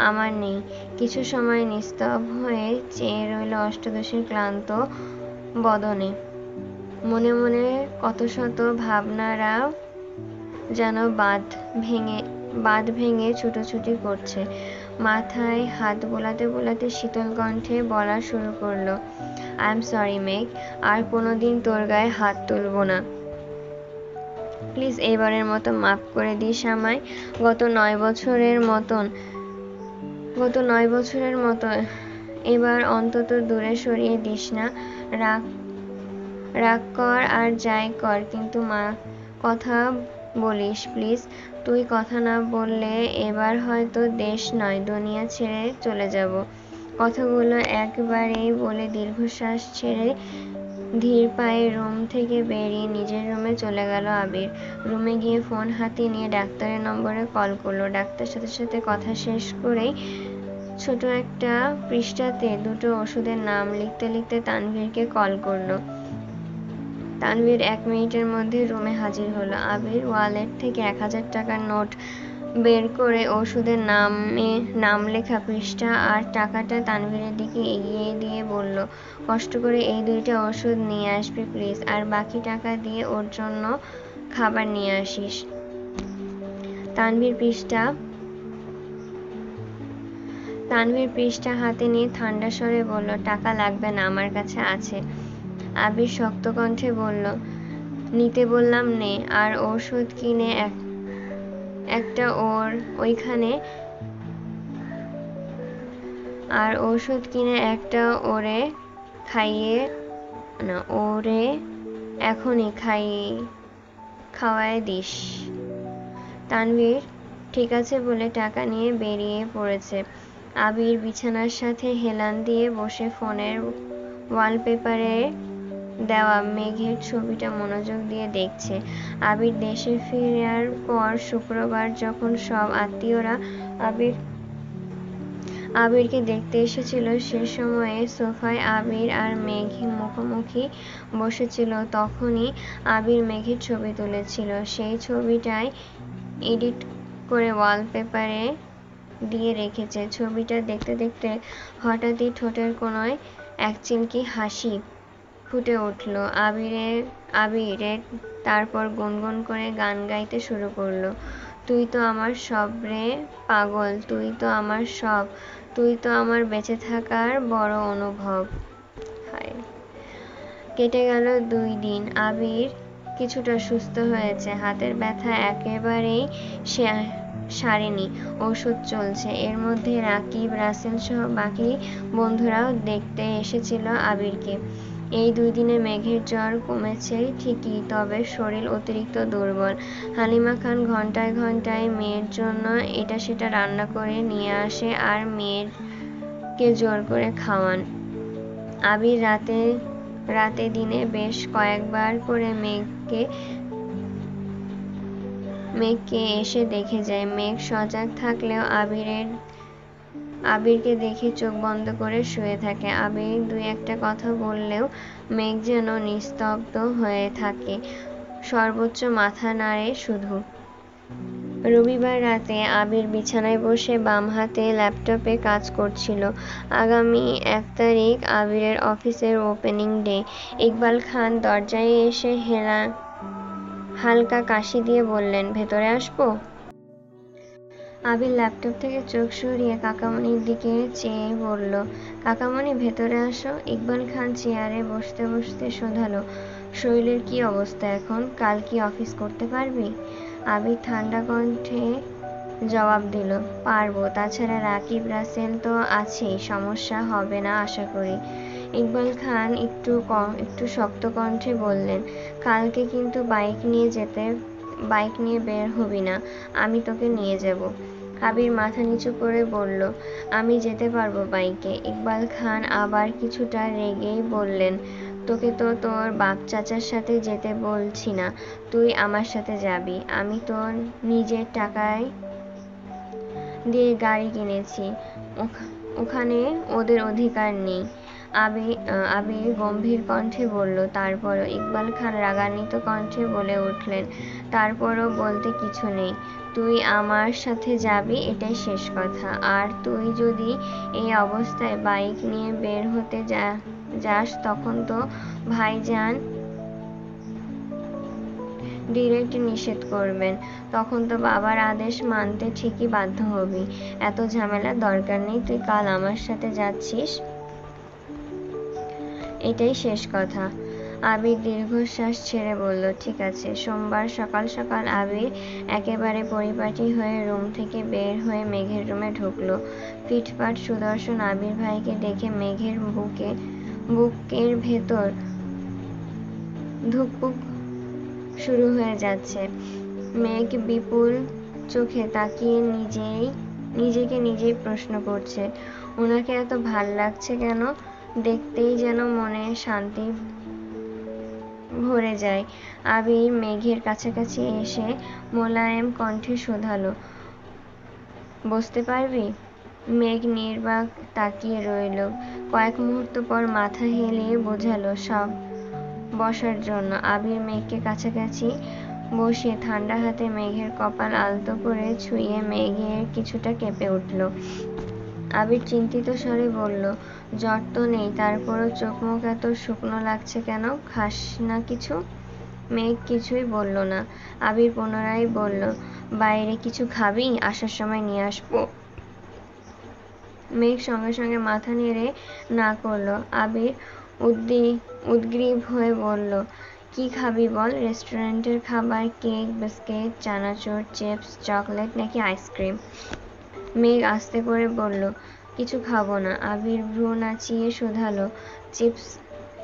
আমার নেই। কিছু সময় নিস্তব্ধ হয়ে চেয়ে রইল অষ্টাদশীর ক্লান্ত বদনে। মনে মনে কত শত ভাবনারা যেন বাঁধ ভেঙে ছুটোছুটি করছে। মাথায় হাত বোলাতে বোলাতে শীতল কণ্ঠে বলা শুরু করলো, আই এম সরি মেঘ, আর কোনোদিন তোর গায়ে হাত তুলব না। প্লিজ এবারের মতো মাফ করে দিস আমায়। গত 9 বছরের মতো এবার অন্তত দূরে সরিয়ে দিস না। রাগ কর আর যাই কর, কিন্তু কথা বলিস প্লিজ। তুই কথা না বললে এবার হয়তো দেশ নয় দুনিয়া ছেড়ে চলে যাব। কথাগুলো একবারেই বলে দীর্ঘশ্বাস ছেড়ে ধীর পায়ে রুম থেকে বেরিয়ে নিজের রুমে চলে গেল আবির। রুমে গিয়ে ফোন হাতে নিয়ে ডাক্তারের নম্বরে কল করলো। ডাক্তার সাথে সাথে কথা শেষ করেই ছোট একটা পৃষ্ঠাতে দুটো ওষুধের নাম লিখতে লিখতে তানভীরকে কল করলো। তানভীর 1 মিনিটের মধ্যে রুমে হাজির হলো। আবির ওয়ালেট থেকে 1000 টাকার নোট বের করে ওষুধের নাম লেখা পৃষ্ঠা আর টাকাটা তানভীরের দিকে এগিয়ে দিয়ে বলল, কষ্ট করে এই 2টা ওষুধ নিয়ে আসবি প্লিজ, আর বাকি টাকা দিয়ে ওর জন্য খাবার নিয়ে আসিস। তানভীর পৃষ্ঠা হাতে নিয়ে ঠান্ডা স্বরে বলল, টাকা লাগবে না, আমার কাছে আছে। আবির শক্ত কণ্ঠে বলল, নিতে বললাম নে, আর ওষুধ কিনে একটা ওরে এখনই খাওয়ায় দিস। তানভীর ঠিক আছে বলে টাকা নিয়ে বেরিয়ে পড়েছে। আবির বিছানার সাথে হেলান দিয়ে বসে ফোনের ওয়ালপেপারে দেওয়া মেঘের ছবিটা মনোযোগ দিয়ে দেখছে। আবির দেশে ফেরার পর শুক্রবার যখন সব আত্মীয়রা আবিরকে দেখতে এসেছিল, সে সময়ে সোফায় আবির আর মেঘ মুখোমুখি বসেছিল। তখনই আবির মেঘের ছবি তুলেছিল। সেই ছবিটাই এডিট করে ওয়ালপেপারে দিয়ে রেখেছে। ছবিটা দেখতে দেখতে হঠাৎই ঠোঁটের কোণায় এক চিলকি হাসি ফুটে উঠল আবিরের। তারপর গুনগুন করে গান গাইতে শুরু করলো, তুই তো আমার সব রে পাগল, তুই তো আমার সব, তুই তো আমার বেঁচে থাকার বড় অনুভব। কেটে গেল 2 দিন। আবির কিছুটা সুস্থ হয়েছে। হাতের ব্যথা একেবারেই সারেনি। ওষুধ চলছে। এর মধ্যে রাকিব, রাসেল সহ বাকি বন্ধুরাও দেখতে এসেছিল আবিরকে। এই 2 দিনে মেঘের জ্বর কমেছে ঠিকই, তবে শরীর অতিরিক্ত দুর্বল। হালিমা খান ঘন্টায় ঘন্টায় মেয়ের জন্য এটা সেটা রান্না করে নিয়ে আসে আর মেয়েকে জোর করে খাওয়ান। আবির রাতে দিনে বেশ কয়েকবার করে মেঘকে এসে দেখে যায়। মেঘ সজাগ থাকলেও আবিরকে দেখে চোখ বন্ধ করে শুয়ে থাকে। আবির 2-1টা কথা বললেও মেঘ যেন নিস্তব্ধ হয়ে থাকে, সর্বোচ্চ মাথা নাড়ে শুধু। রবিবার রাতে আবির বিছানায় বসে বাম হাতে ল্যাপটপে কাজ করছিল। আগামী 1 তারিখ আবিরের অফিসের ওপেনিং ডে। ইকবাল খান দরজায় এসে হালকা কাশি দিয়ে বললেন, ভেতরে আসবো? আবির ল্যাপটপ থেকে চোখ সরিয়ে কাকামণির দিকে চেয়ে বলল, কাকামণি ভেতরে আসো। ইকবাল খান চেয়ারে বসতে বসতে শোধালো, শরীরের কি অবস্থা এখন? কাল কি অফিস করতে পারবি? আবির ঠান্ডা কণ্ঠে জবাব দিল, পারবো, তাছাড়া রাকিব, রাসেল তো আছেই, সমস্যা হবে না আশা করি। ইকবাল খান একটু শক্ত কণ্ঠে বললেন, কালকে কিন্তু বাইক নিয়ে বের হবি না, আমি তোকে নিয়ে যাব। আবির মাথা নিচু করে বলল, আমি যেতে পারবো বাইকে। ইকবাল খান আবার কিছুটা রেগেই বললেন, তোকে তো তোর বাপ চাচার সাথে যেতে বলছি না, তুই আমার সাথে যাবি। আমি তোর নিজের টাকায় দিয়ে গাড়ি কিনেছি, ওখানে ওদের অধিকার নেই। আবির গম্ভীর কণ্ঠে বলল, তারপরও? ইকবাল খান রাগান্বিত কণ্ঠে বলে উঠলেন, তারপরও বলতে কিছু নেই, তুই আমার সাথে যাবি, এটাই শেষ কথা। আর তুই যদি এই অবস্থায় বাইক নিয়ে বের হতে যাস তখন তো ভাইজান ডিরেক্ট নিষেধ করবেন, তখন তো বাবার আদেশ মানতে ঠিকই বাধ্য হবি। এত ঝামেলার দরকার নেই, তুই কাল আমার সাথে যাচ্ছিস, এটাই শেষ কথা। আবির দীর্ঘশ্বাস ছেড়ে বলল, ঠিক আছে। সোমবার সকাল সকাল আবির একেবারে পরিপাটি হয়ে রুম থেকে বের হয়ে মেঘের রুমে ঢুকলো। ফিটফাট সুদর্শন আবির ভাইকে দেখে মেঘের বুকের ভেতর ধুকপুক শুরু হয়ে যাচ্ছে। মেঘ বিপুল চোখে তাকিয়ে নিজেকে নিজেই প্রশ্ন করছে, ওনাকে এত ভাল লাগছে কেন? দেখতেই যেন মনে শান্তি ভরে যায়। আবির মেঘের কাছাকাছি এসে মোলায়েম কণ্ঠে শোধালো, বসতে পারবি? মেঘ নির্বাক তাকিয়ে রইল। কয়েক মুহূর্ত পর মাথা হেলিয়ে বোঝালো সব বসার জন্য। আবির মেঘকে কাছাকাছি বসিয়ে ঠান্ডা হাতে মেঘের কপাল আলতো করে ছুঁয়ে মেঘের কিছুটা কেঁপে উঠল। আবির চিন্তিত স্বরে বলল, জ্বর তো নেই, তারপরও চোখ মুখ এত শুকনো লাগছে কেন? খাস না কিছু? মেঘ কিছুই বলল না। আবির পুনরায় বলল, বাইরে কিছু খাবি? আসার সময় নিয়ে আসবো। মেঘ সঙ্গে সঙ্গে মাথা নেড়ে না করল। আবির উদ্গ্রীব হয়ে বলল, কি খাবি বল? রেস্টুরেন্টের খাবার, কেক, বিস্কিট, চানাচুর, চিপস, চকলেট নাকি আইসক্রিম? মেঘ আস্তে করে বলল, কিছু খাবো না। আবির ভ্রু নাচিয়ে শোধালো,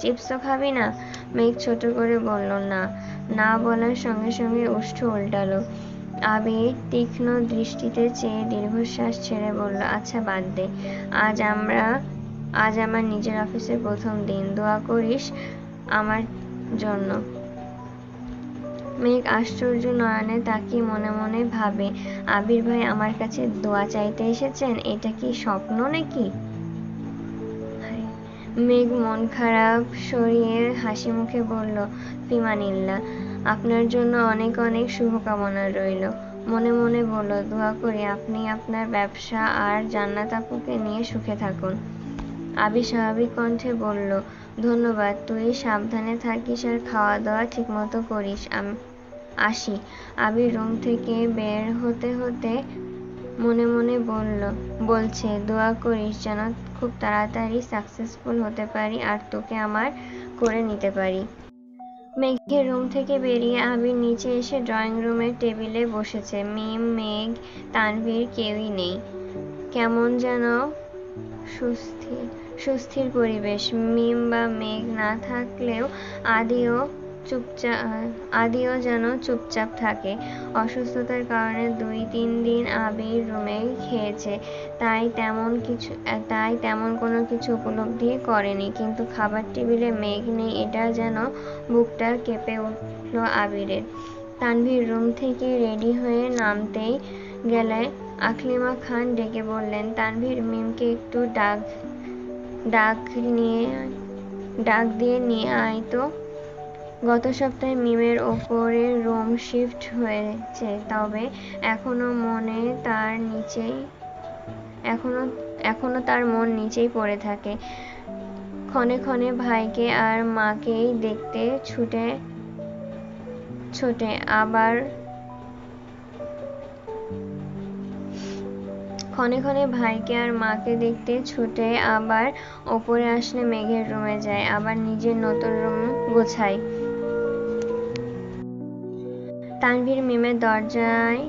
চিপসও খাবি না? মেঘ ছোট করে বলল, না। না বলার সঙ্গে সঙ্গে ওষ্ঠ উল্টালো। আবির তীক্ষ্ণ দৃষ্টিতে চেয়ে দীর্ঘশ্বাস ছেড়ে বলল, আচ্ছা বাদ দে। আজ আমার নিজের অফিসের প্রথম দিন, দোয়া করিস আমার জন্য। মেঘ আশ্চর্য নয়নে তাকিয়ে মনে মনে ভাবে, আবির ভাই আমার কাছে দোয়া চাইতে এসেছেন? এটা কি স্বপ্ন নাকি? মেঘ মন খারাপ সরিয়ে হাসি মুখে বলল, ফিমানিল্লাহ। আপনার জন্য অনেক অনেক শুভকামনা রইল। মনে মনে বলল, দোয়া করি আপনি আপনার ব্যবসা আর জান্নাত আপুকে নিয়ে সুখে থাকুন। আবির স্বাভাবিক কণ্ঠে বলল, ধন্যবাদ। তুই সাবধানে থাকিস আর খাওয়া দাওয়া ঠিকমতো করিস। আসি। আবির রুম থেকে বের হতে হতে মনে মনে বলছে, দোয়া করিস যেন খুব তাড়াতাড়ি সাকসেসফুল হতে পারি আর তোকে আমার করে নিতে পারি। মেঘের রুম থেকে বেরিয়ে আবির নিচে এসে ড্রয়িং রুমের টেবিলে বসেছে। মিম, মেঘ, তানভীর কেউই নেই। কেমন যেন সুস্থির পরিবেশ। মিম বা মেঘ না থাকলেও আদিও যেন চুপচাপ থাকে। অসুস্থতার কারণে 2-3 দিন আবির রুমে খেয়েছে, তাই তেমন কোনো কিছু উপলব্ধি করেনি। কিন্তু খাবার টেবিলে মেঘ নেই, এটা যেন বুকটা কেঁপে উঠল আবিরের। তানভীর রুম থেকে রেডি হয়ে নামতেই গেলে আকলিমা খান ডেকে বললেন, তানভীর, মিমকে একটু ডাক দিয়ে নিয়ে আয় তো। গত সপ্তাহে মিমের ওপরে রুম শিফট হয়েছে, তবে এখনো তার মন নিচেই পড়ে থাকে। ক্ষণে ক্ষণে ভাইকে আর মাকেই দেখতে ছোটে আবার ওপরে আসলে মেঘের রুমে যায়, আবার নিজের নতুন রুম গোছায়। তানভীর মিমের দরজায়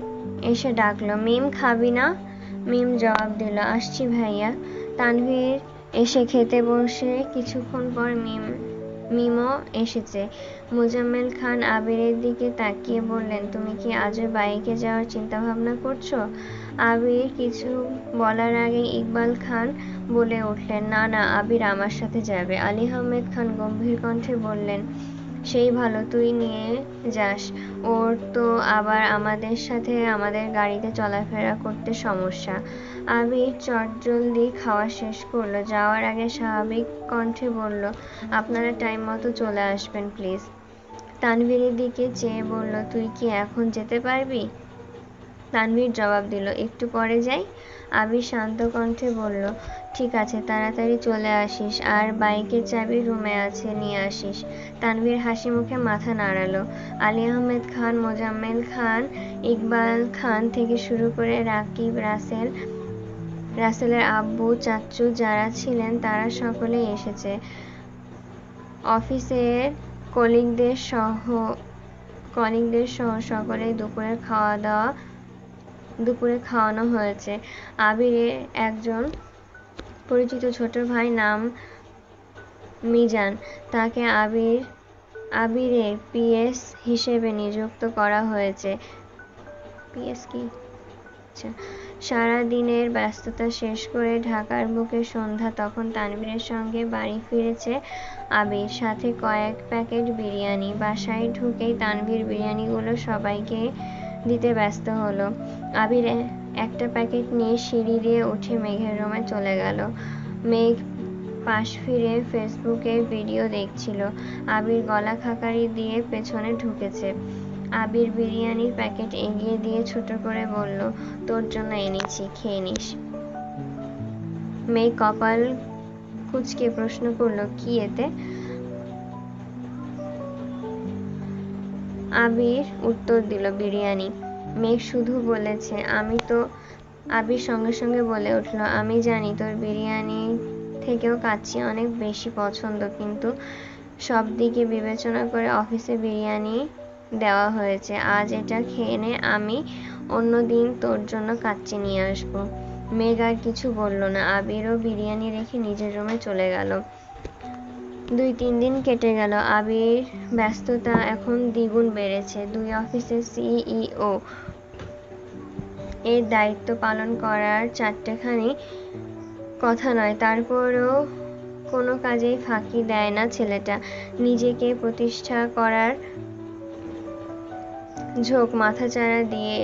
এসে ডাকলো, মিম খাবি না? মিম জবাব দিল, আসছি ভাইয়া। তানভীর এসে খেতে বসে কিছুক্ষণ পর মিমও এসেছে। মোজাম্মেল খান আবিরের দিকে তাকিয়ে বললেন, তুমি কি আজও বাইকে যাওয়ার চিন্তাভাবনা করছো? আবির কিছু বলার আগে ইকবাল খান বলে উঠলেন, না না, আবির আমার সাথে যাবে। আলী আহমেদ খান গম্ভীর কণ্ঠে বললেন, সেই ভালো, তুই নিয়ে যাস। ওর তো আবার আমাদের সাথে আমাদের গাড়িতে চলাফেরা করতে সমস্যা। আবির চটজলদি খাওয়া শেষ করলো। যাওয়ার আগে স্বাভাবিক কণ্ঠে বলল, আপনারা টাইম মতো চলে আসবেন প্লিজ। তানভীরের দিকে চেয়ে বলল, তুই কি এখন যেতে পারবি? তানভীর জবাব দিল, একটু পরে যাই। আবির শান্ত কণ্ঠে বলল, ঠিক আছে, তাড়াতাড়ি চলে আসিস, আর বাইকের চাবি রুমে আছে, নিয়ে আসিস। তানভীর হাসি মুখে মাথা নাড়ালো। আলী আহমেদ খান, মোজাম্মেল খান, ইকবাল খান থেকে শুরু করে রাকিব, রাসেলের আব্বু, চাচ্চু যারা ছিলেন তারা সকলেই এসেছে। অফিসের কলিগদের সহ সকলেই দুপুরে খাওয়ানো হয়েছে। আবিরের একজন পরিচিত ছোট ভাই, নাম মিজান, তাকে আবিরের পিএস হিসেবে নিযুক্ত করা হয়েছে। পিএস কি? সারা দিনের ব্যস্ততা শেষ করে ঢাকার বুকে সন্ধ্যা তখন তানভীরের সঙ্গে বাড়ি ফিরেছে আবির, সাথে কয়েক প্যাকেট বিরিয়ানি। বাসায় ঢুকেই তানভীর বিরিয়ানিগুলো সবাইকে দিতে ব্যস্ত হলো। আবির একটা প্যাকেট নিয়ে সিঁড়ি দিয়ে উঠে মেঘের রুমে চলে গেল। মেঘ পাশ ফিরে ফেসবুকে ভিডিও দেখছিল। আবির গলা খাকারি দিয়ে পেছনে ঢুকেছে। আবির বিরিয়ানির প্যাকেট এগিয়ে দিয়ে ছোট করে বলল, তোর জন্য এনেছি, খেয়ে নিস। মেঘ কপাল কুঁচকে প্রশ্ন করলো, কি এতে? আবির উত্তর দিল, বিরিয়ানি। মেঘ শুধু বলেছে, আমি তো। আবির সঙ্গে সঙ্গে বলে উঠল, আমি জানি তোর বিরিয়ানি থেকেও কাচ্চি অনেক বেশি পছন্দ, কিন্তু সব দিকে বিবেচনা করে অফিসে বিরিয়ানি দেওয়া হয়েছে। আজ এটা খেয়ে নে, আমি অন্য দিন তোর জন্য কাচ্চি নিয়ে আসবো। মেঘ আর কিছু বলল না। আবিরও বিরিয়ানি রেখে নিজের রুমে চলে গেল। 2-3 দিন কেটে গেল। আবির ব্যস্ততা এখন দ্বিগুণ বেড়েছে। 2 অফিসের সিইও এর দায়িত্ব পালন করার চারটেখানি কথা নয়, তারপরেও কোনো কাজেই ফাঁকি দেয় না ছেলেটা। নিজেকে প্রতিষ্ঠা করার ঝোঁক মাথাচাড়া দিয়ে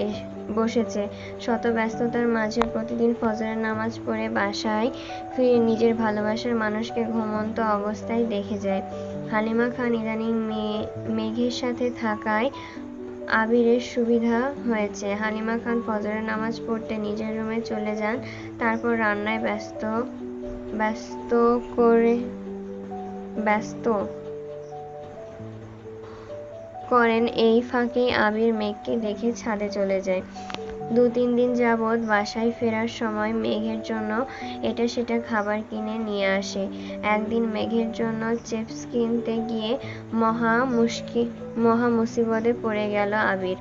বসেছে। শত ব্যস্ততার মাঝে প্রতিদিন ফজরের নামাজ পড়ে বাসায় ফিরে নিজের ভালোবাসার মানুষকে ঘুমন্ত অবস্থায় দেখে যায়। হালিমা খান ইদানিং মেঘের সাথে থাকায় আবিরের সুবিধা হয়েছে। হালিমা খান ফজরের নামাজ পড়তে নিজের রুমে চলে যান, তারপর রান্নায় ব্যস্ত করেন। এই ফাঁকেই আবির মেঘকে দেখে ছাদে চলে যায়। 2-3 দিন যাবৎ বাসায় ফেরার সময় মেঘের জন্য এটা সেটা খাবার কিনে নিয়ে আসে। একদিন মেঘের জন্য চিপস কিনতে গিয়ে মহা মুসিবতে পড়ে গেল আবির।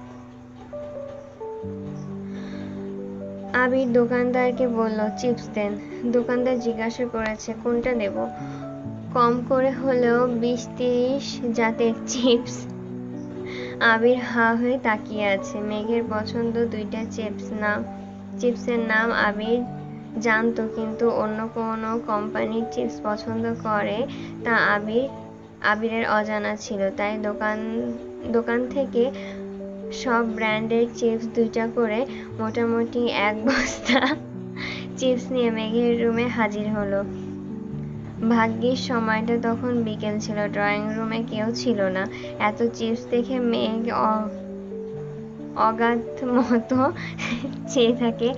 আবির দোকানদারকে বলল, চিপস দেন। দোকানদার জিজ্ঞাসা করেছে, কোনটা দেব? কম করে হলেও 20-30 জাতের চিপস। আবির হা হয়ে তাকিয়ে আছে। মেঘের পছন্দ 2টা চিপসের নাম আবির জানতো, কিন্তু অন্য কোনো কোম্পানির চিপস পছন্দ করে তা আবিরের অজানা ছিল। তাই দোকান থেকে সব ব্র্যান্ডের চিপস 2টা করে মোটামুটি 1 বস্তা চিপস নিয়ে মেঘের রুমে হাজির হলো। ভাগ্যিস সময়টা তখন বিকেল ছিল, ড্রয়িং রুমে কেউ ছিল না। এত চিপস দেখে মেঘ অগাধ মতো চেয়ে থাকে।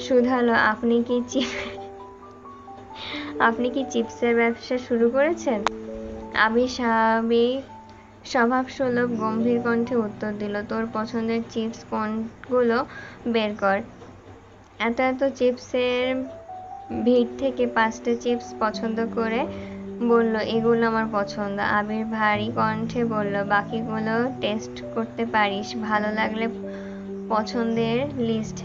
শুধালো, আপনি কি চিপসের ব্যবসা শুরু করেছেন? আবির স্বাভাবিক স্বভাবসুলভ গম্ভীর কণ্ঠে উত্তর দিল, তোর পছন্দের চিপস কোনগুলো বের কর। এত চিপসের ভিড় থেকে 5টা চিপস পছন্দ করে বলল, এগুলো আমার পছন্দ। আবির ভারী কণ্ঠে বলল, বাকিগুলো টেস্ট করতে পারিস, ভালো লাগলে পছন্দের লিস্ট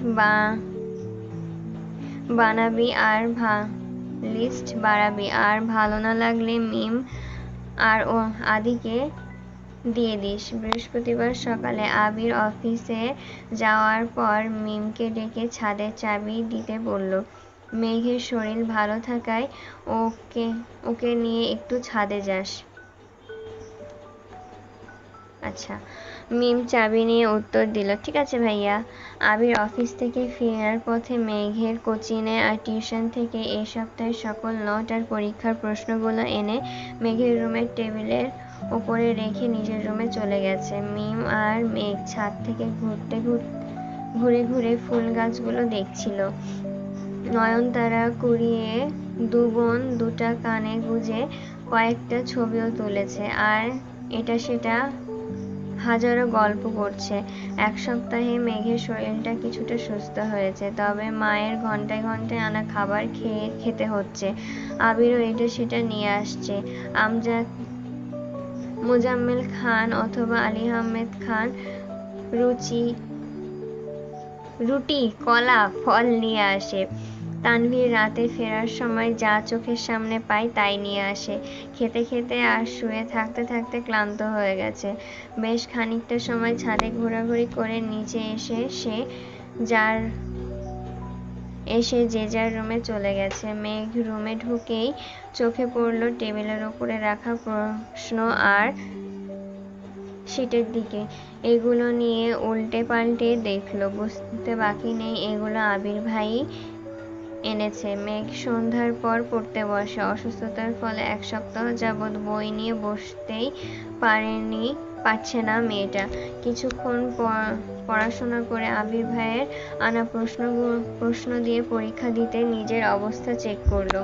বাড়াবি আর ভালো না লাগলে মিম আর আদিকে দিয়ে দিস। বৃহস্পতিবার সকালে আবির অফিসে যাওয়ার পর মিমকে ডেকে ছাদের চাবি দিতে বলল। মেঘের শরীর ভালো থাকায় ওকে নিয়ে একটু ছাদে যাস। আচ্ছা। মিম চাবি নিয়ে উত্তর দিল, ঠিক আছে ভাইয়া। আবির অফিস থেকে ফেরার পথে মেঘের কোচিনে আর টিউশন থেকে এই সপ্তাহের সকল নোট আর পরীক্ষার প্রশ্নগুলো এনে মেঘের রুমের টেবিলের ওপরে রেখে নিজের রুমে চলে গেছে। মিম আর মেঘ ছাদ থেকে ঘুরে ঘুরে ফুল গাছগুলো দেখছিল। নয়নতারা কুড়িয়ে 2 বোন 2টা কানে গুঁজে কয়েকটা ছবিও তুলেছে, আর এটা সেটা হাজারো গল্প করছে। 1 সপ্তাহে মেঘের শরীরটা কিছুটা সুস্থ হয়েছে, তবে মায়ের ঘন্টায় ঘন্টায় আনা খাবার খেতে হচ্ছে। আবিরও এটা সেটা নিয়ে আসছে। মোজাম্মেল খান অথবা আলী আহমেদ খান রুটি, কলা, ফল নিয়ে আসে। তানভীর রাতে ফেরার সময় যা চোখের সামনে পায় তাই নিয়ে আসে। খেতে খেতে আর শুয়ে থাকতে থাকতে ক্লান্ত হয়ে গেছে। বেশ খানিকটা সময় ছাদে ঘোরাঘুরি করে নিচে এসে সে এসে যে যার রুমে চলে গেছে। মেঘ রুমে ঢুকেই চোখে পড়ল টেবিলের ওপরে রাখা প্রশ্ন আর শীটের দিকে। এগুলো নিয়ে উল্টে পাল্টে দেখলো, বুঝতে বাকি নেই এগুলো আবির ভাই এনেছে। মেঘ সন্ধ্যার পর পড়তে বসে। অসুস্থতার ফলে 1 সপ্তাহ যাবৎ বই নিয়ে বসতেই পারছে না মেয়েটা। কিছুক্ষণ পড়াশোনা করে আবির ভাইয়ের আনা প্রশ্ন দিয়ে পরীক্ষা দিতে নিজের অবস্থা চেক করলো।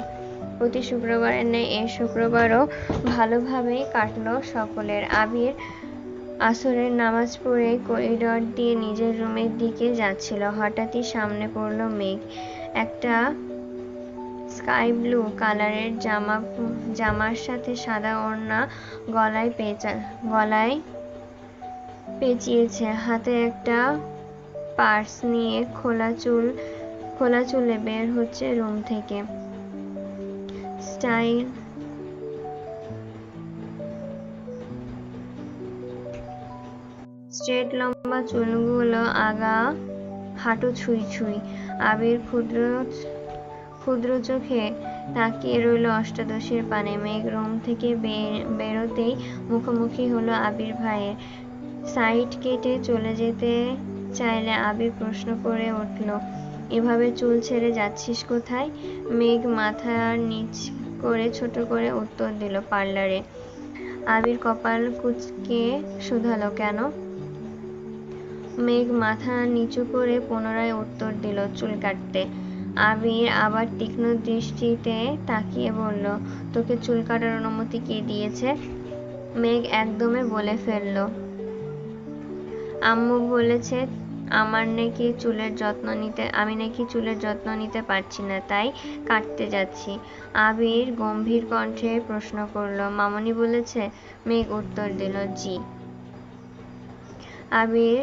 প্রতি শুক্রবারের ন্যায় এই শুক্রবারও ভালোভাবেই কাটলো সকলের। আবির আসরের নামাজ পড়ে করিডর দিয়ে নিজের রুমের দিকে যাচ্ছিল। হঠাৎই সামনে পড়ল মেঘ। একটা স্কাই ব্লু কালারের জামার সাথে সাদা ওড়না গলায় পেঁচিয়েছে। হাতে একটা পার্স নিয়ে খোলা চুলে বের হচ্ছে রুম থেকে। স্ট্রেট লম্বা চুলগুলো আগা হাঁটু ছুঁই। আবির ক্ষুদ্র চোখে তাকিয়ে রইল অষ্টাদশীর পানে। মেঘ রুম থেকে বেরোতেই মুখোমুখি হলো আবির ভাইয়ের। সাইড কেটে চলে যেতে চাইলে আবির প্রশ্ন করে উঠল, এভাবে চুল ছেড়ে যাচ্ছিস কোথায়? মেঘ মাথা নিচ করে ছোট করে উত্তর দিল, পার্লারে। আবির কপাল কুঁচকে শুধালো, কেন? মেঘ মাথা নিচু করে পুনরায় উত্তর দিল, চুল কাটতে। আবির আবার তীক্ষ্ণ দৃষ্টিতে তাকিয়ে বলল, তোকে চুল কাটার অনুমতি কে দিয়েছে? মেঘ একদমে বলে ফেলল, আম্মু বলেছে আমি নাকি চুলের যত্ন নিতে পারছি না, তাই কাটতে যাচ্ছি। আবির গম্ভীর কণ্ঠে প্রশ্ন করল, মামুনি বলেছে? মেঘ উত্তর দিল, জি। আবির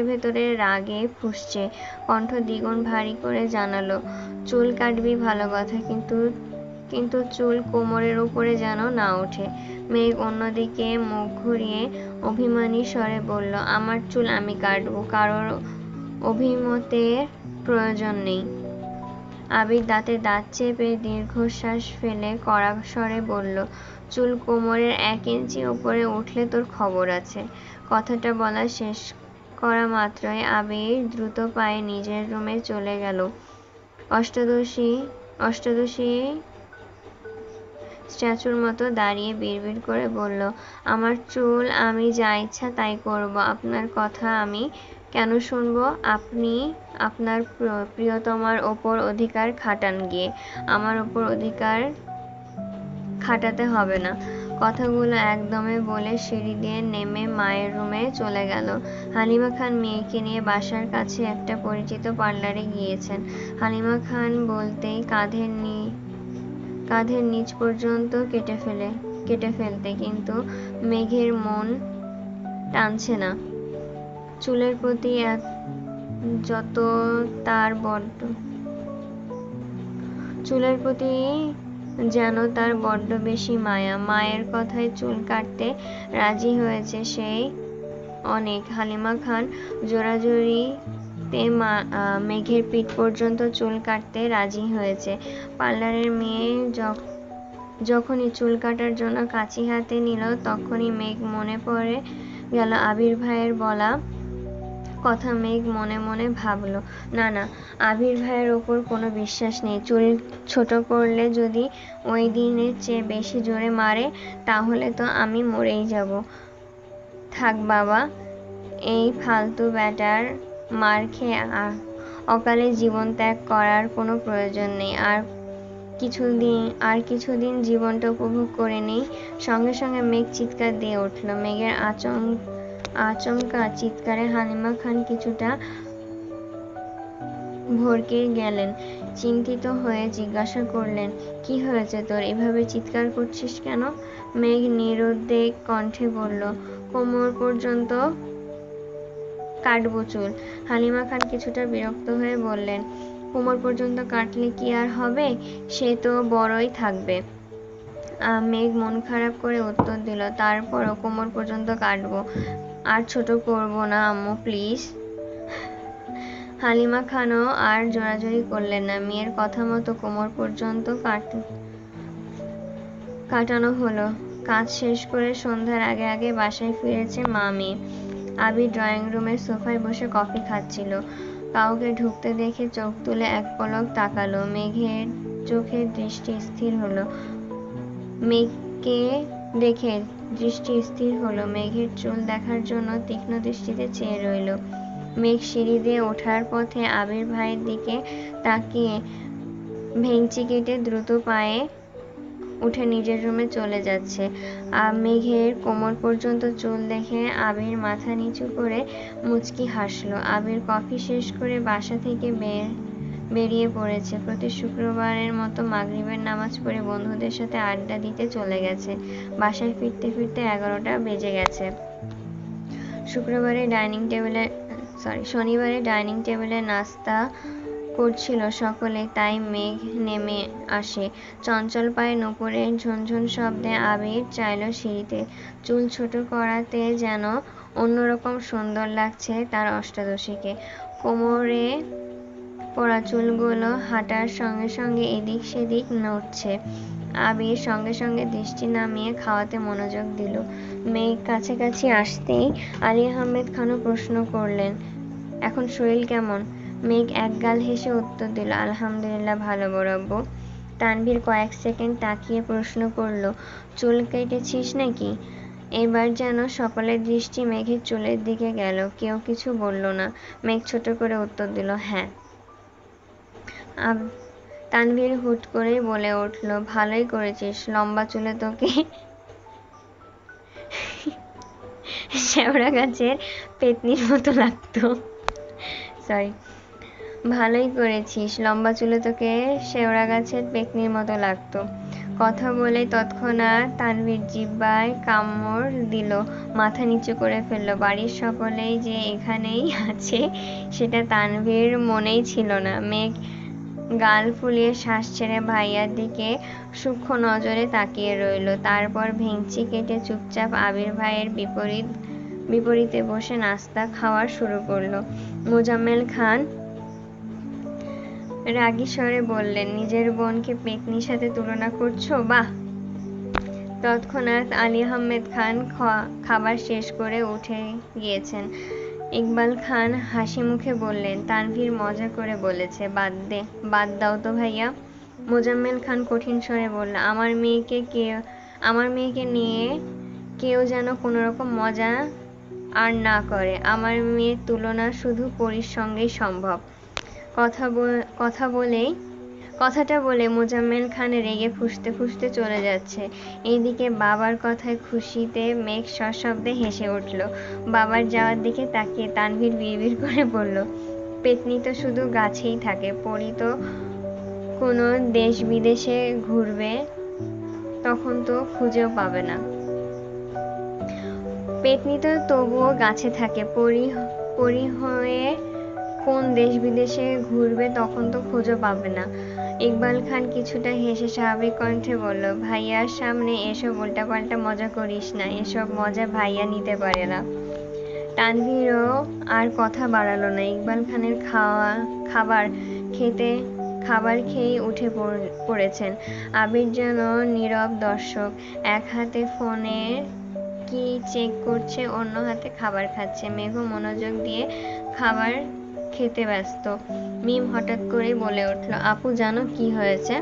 ভেতরে রাগে ফুঁসছে। কণ্ঠ দ্বিগুণ ভারী করে জানালো, চুল কাটবি ভালো কথা, কিন্তু চুল কোমরের উপরে যেন না ওঠে। মেঘ অন্যদিকে মুখ ঘুরিয়ে অভিমানী স্বরে বলল, আমার চুল আমি কাটবো, কারোর অভিমতের প্রয়োজন নেই। আবির দাঁতে দাঁত চেপে দীর্ঘশ্বাস ফেলে কড়া স্বরে বলল, চুল কোমরের 1 ইঞ্চি উপরে উঠলে তোর খবর আছে। কথাটা বলা শেষ করা মাত্রই আবির দ্রুত পায়ে নিজের রুমে চলে গেল। অষ্টাদশী স্ট্যাচুর মতো দাঁড়িয়ে বিড়বিড় করে বলল, আমার চুল আমি যা ইচ্ছা তাই করব, আপনার কথা আমি কেন শুনবো? আপনি আপনার প্রিয়তমার ওপর অধিকার খাটান গিয়ে, আমার ওপর অধিকার খাটাতে হবে না। কথাগুলো একদমে বলে সিঁড়ি দিয়ে নেমে মায়ের রুমে চলে গেল। হালিমা খান মেয়েকে নিয়ে বাসার কাছে একটা পরিচিত পার্লারে গিয়েছেন। হালিমা খান বলতেই কাঁধের নিচ পর্যন্ত কেটে ফেলতে, কিন্তু মেঘের মন টানছে না। চুলের প্রতি যেন তার বড্ড বেশি মায়া। মায়ের কথায় চুল কাটতে রাজি হয়েছে সেই অনেক। হালিমা খান জোরাজুরিতে মেঘের পিঠ পর্যন্ত চুল কাটতে রাজি হয়েছে। পার্লারের মেয়ে যখনই চুল কাটার জন্য কাঁচি হাতে নিল, তখনই মেঘ মনে পড়ে গেল আবির ভাইয়ের বলা কথা। মেঘ মনে মনে ভাবল, না, আবির ভাইয়ের ওপর কোনো বিশ্বাস নেই। চুল ছোট করলে যদি ওই দিনের চেয়ে বেশি জোরে মারে, তাহলে তো আমি মরেই যাব। থাক বাবা, এই ফালতু ব্যাটার মার খেয়ে অকালে জীবন ত্যাগ করার কোনো প্রয়োজন নেই। আর কিছুদিন জীবনটা উপভোগ করে নেই। সঙ্গে সঙ্গে মেঘ চিৎকার দিয়ে উঠল। মেঘের আচমকা চিৎকারে হালিমা খান কিছুটা ভড়কে গেলেন। চিন্তিত হয়ে জিজ্ঞাসা করলেন, কি হয়েছে তোর? এভাবে চিৎকার করছিস কেন? মেঘ নিরুদ্বেগ কণ্ঠে বলল, কোমর পর্যন্ত কাটবো চুল। হালিমা খান কিছুটা বিরক্ত হয়ে বললেন, কোমর পর্যন্ত কাটলে কি আর হবে? সে তো বড়ই থাকবে। মেঘ মন খারাপ করে উত্তর দিল, তারপরও কোমর পর্যন্ত কাটবো, আর ছোট করবো না আম্মু, প্লিজ। হালিমা খানও আর জোরাজুরি করলেন না। মেয়ের কথা মতো কোমর পর্যন্ত কাটানো হলো। কাজ শেষ করে সন্ধ্যার আগে আগে বাসায় ফিরেছে মা মেয়ে। আবির ড্রয়িং রুমের সোফায় বসে কফি খাচ্ছিল। কাউকে ঢুকতে দেখে চোখ তুলে এক পলক তাকালো। মেঘের চোখে দৃষ্টি স্থির হলো। মেঘকে দেখে দৃষ্টি স্থির হলো। মেঘের চুল দেখার জন্য তীক্ষ্ণ দৃষ্টিতে চেয়ে রইল। মেঘ সিঁড়ি দিয়ে ওঠার পথে আবির ভাইয়ের দিকে তাকিয়ে ভেঙচি কেটে দ্রুত পায়ে উঠে নিজের রুমে চলে যাচ্ছে। মেঘের কোমর পর্যন্ত চুল দেখে আবির মাথা নিচু করে মুচকি হাসলো। আবির কফি শেষ করে বাসা থেকে বেরিয়ে পড়েছে। প্রতি শুক্রবারের মতো মাগরিবের নামাজ পড়ে বন্ধুদের সাথে আড্ডা দিতে চলে গেছে। বাসায় ফিরতে ফিরতে 11টা বেজে গেছে। শনিবারে ডাইনিং টেবিলে নাস্তা করছিল সকলে, তাই মেঘ নেমে আসে। চঞ্চল পায়ে নূপুরের ঝনঝন শব্দে আবির চাইল সিঁড়িতে। চুল ছোট করাতে যেন অন্যরকম সুন্দর লাগছে তার অষ্টাদশীকে। কোমরে পড়া চুলগুলো হাঁটার সঙ্গে সঙ্গে এদিক সেদিক নড়ছে। আবির সঙ্গে সঙ্গে দৃষ্টি নামিয়ে খাওয়াতে মনোযোগ দিল। মেঘ কাছাকাছি আসতেই আলী আহমেদ খানও প্রশ্ন করলেন, এখন শরীর কেমন? মেঘ একগাল হেসে উত্তর দিল, আলহামদুলিল্লাহ ভালো বড়াব্বু। তানভীর কয়েক সেকেন্ড তাকিয়ে প্রশ্ন করল, চুল কেটেছিস নাকি? এবার যেন সকলের দৃষ্টি মেঘের চুলের দিকে গেল। কেউ কিছু বলল না। মেঘ ছোট করে উত্তর দিল, হ্যাঁ। তানভীর হুট করেই বলে উঠল, ভালোই করেছিস, লম্বা চুলে তোকে শেওড়া গাছের পেতনির মতো লাগতো। ভালোই করেছিস, লম্বা চুলে তোকে শেওড়া গাছের পেতনির মতো লাগতো। কথা বলে তৎক্ষণাৎ তানভীর জিহ্বায় কামড় দিল, মাথা নিচু করে ফেলল। বাড়ির সকলেই যে এখানেই আছে সেটা তানভীর মনেই ছিল না। মেঘ গাল ফুলিয়ে শ্বাস ছেড়ে ভাইয়ার দিকে সূক্ষ্ম নজরে তাকিয়ে রইল। তারপর ভেঙচি কেটে চুপচাপ আবির ভাইয়ের বিপরীতে বসে নাস্তা খাওয়া শুরু করলো। মোজাম্মেল খান রাগী স্বরে বললেন, নিজের বোনকে পেতনির সাথে তুলনা করছো? বাহ। তৎক্ষণাৎ আলী আহমেদ খান খাবার শেষ করে উঠে গিয়েছেন। ইকবাল খান হাসি মুখে বললেন, তানভীর মজা করে বলেছে, বাদ দাও তো ভাইয়া। মোজাম্মেল খান কঠিন স্বরে বলল, আমার মেয়েকে নিয়ে কেউ যেন কোনোরকম মজা আর না করে। আমার মেয়ের তুলনা শুধু পরীর সঙ্গেই সম্ভব। কথাটা বলে মোজাম্মেল খান রেগে ফুঁসতে ফুঁসতে চলে যাচ্ছে। এইদিকে বাবার কথায় খুশিতে মেঘ সশব্দে হেসে উঠল। বাবার যাওয়ার দিকে তাকিয়ে তানভীর বিড়বিড় করে বলল, পেতনি তো শুধু গাছেই থাকে, পরী তো কোনো দেশ বিদেশে ঘুরবে, তখন তো খুঁজেও পাবে না। পেতনি তো তবুও গাছে থাকে, পরী হয়ে কোন দেশ বিদেশে ঘুরবে, তখন তো খোঁজও পাবে না। ইকবাল খান কিছুটা হেসে স্বাভাবিক কণ্ঠে বলল, ভাইয়ার সামনে এসব উল্টাপাল্টা মজা করিস না, এসব মজা ভাইয়া নিতে পারে না। তানভীরও আর কথা বাড়ালো না। ইকবাল খানের খাবার খেয়েই উঠে পড়েছেন। আবির যেন নীরব দর্শক, এক হাতে ফোনের কি চেক করছে, অন্য হাতে খাবার খাচ্ছে। মেঘও মনোযোগ দিয়ে খাবার খেতে ব্যস্ত। মিম হঠাৎ করে বলে উঠল, আপু জানো কি হয়েছে?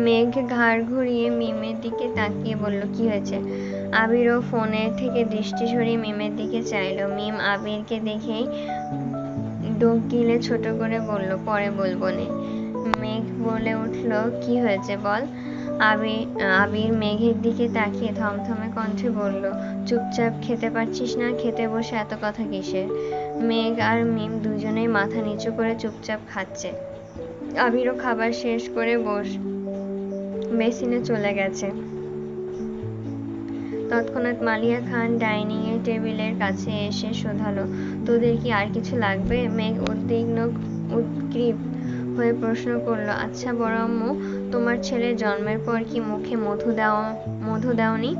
মেঘ ঘাড় ঘুরিয়ে মিমের দিকে তাকিয়ে বলল, কি হয়েছে? আবিরও ফোনের থেকে দৃষ্টি সরিয়ে মিমের দিকে চাইল। মিম আবিরকে দেখেই ডোক গিলে ছোট করে বলল, পরে বলবো নে। মেঘ বলে উঠল, কি হয়েছে বল। আবির মেঘের দিকে তাকিয়ে থমথমে কণ্ঠে বলল, চুপচাপ খেতে পারছিস না? খেতে বসে এত কথা কিসের? মেঘ আর মিম দুজনেই মাথা নিচু করে চুপচাপ খাচ্ছে। আবিরও খাবার শেষ করে বেসিনে চলে গেছে। তৎক্ষণাৎ মালিয়া খান ডাইনিং এর টেবিলের কাছে এসে শোধালো, তোদের কি আর কিছু লাগবে? মেঘ উদ্গ্রীব হয়ে প্রশ্ন করলো, আচ্ছা বড় আম্মু, তোমার ছেলের জন্মের পর কি মুখে মধু দাওনি?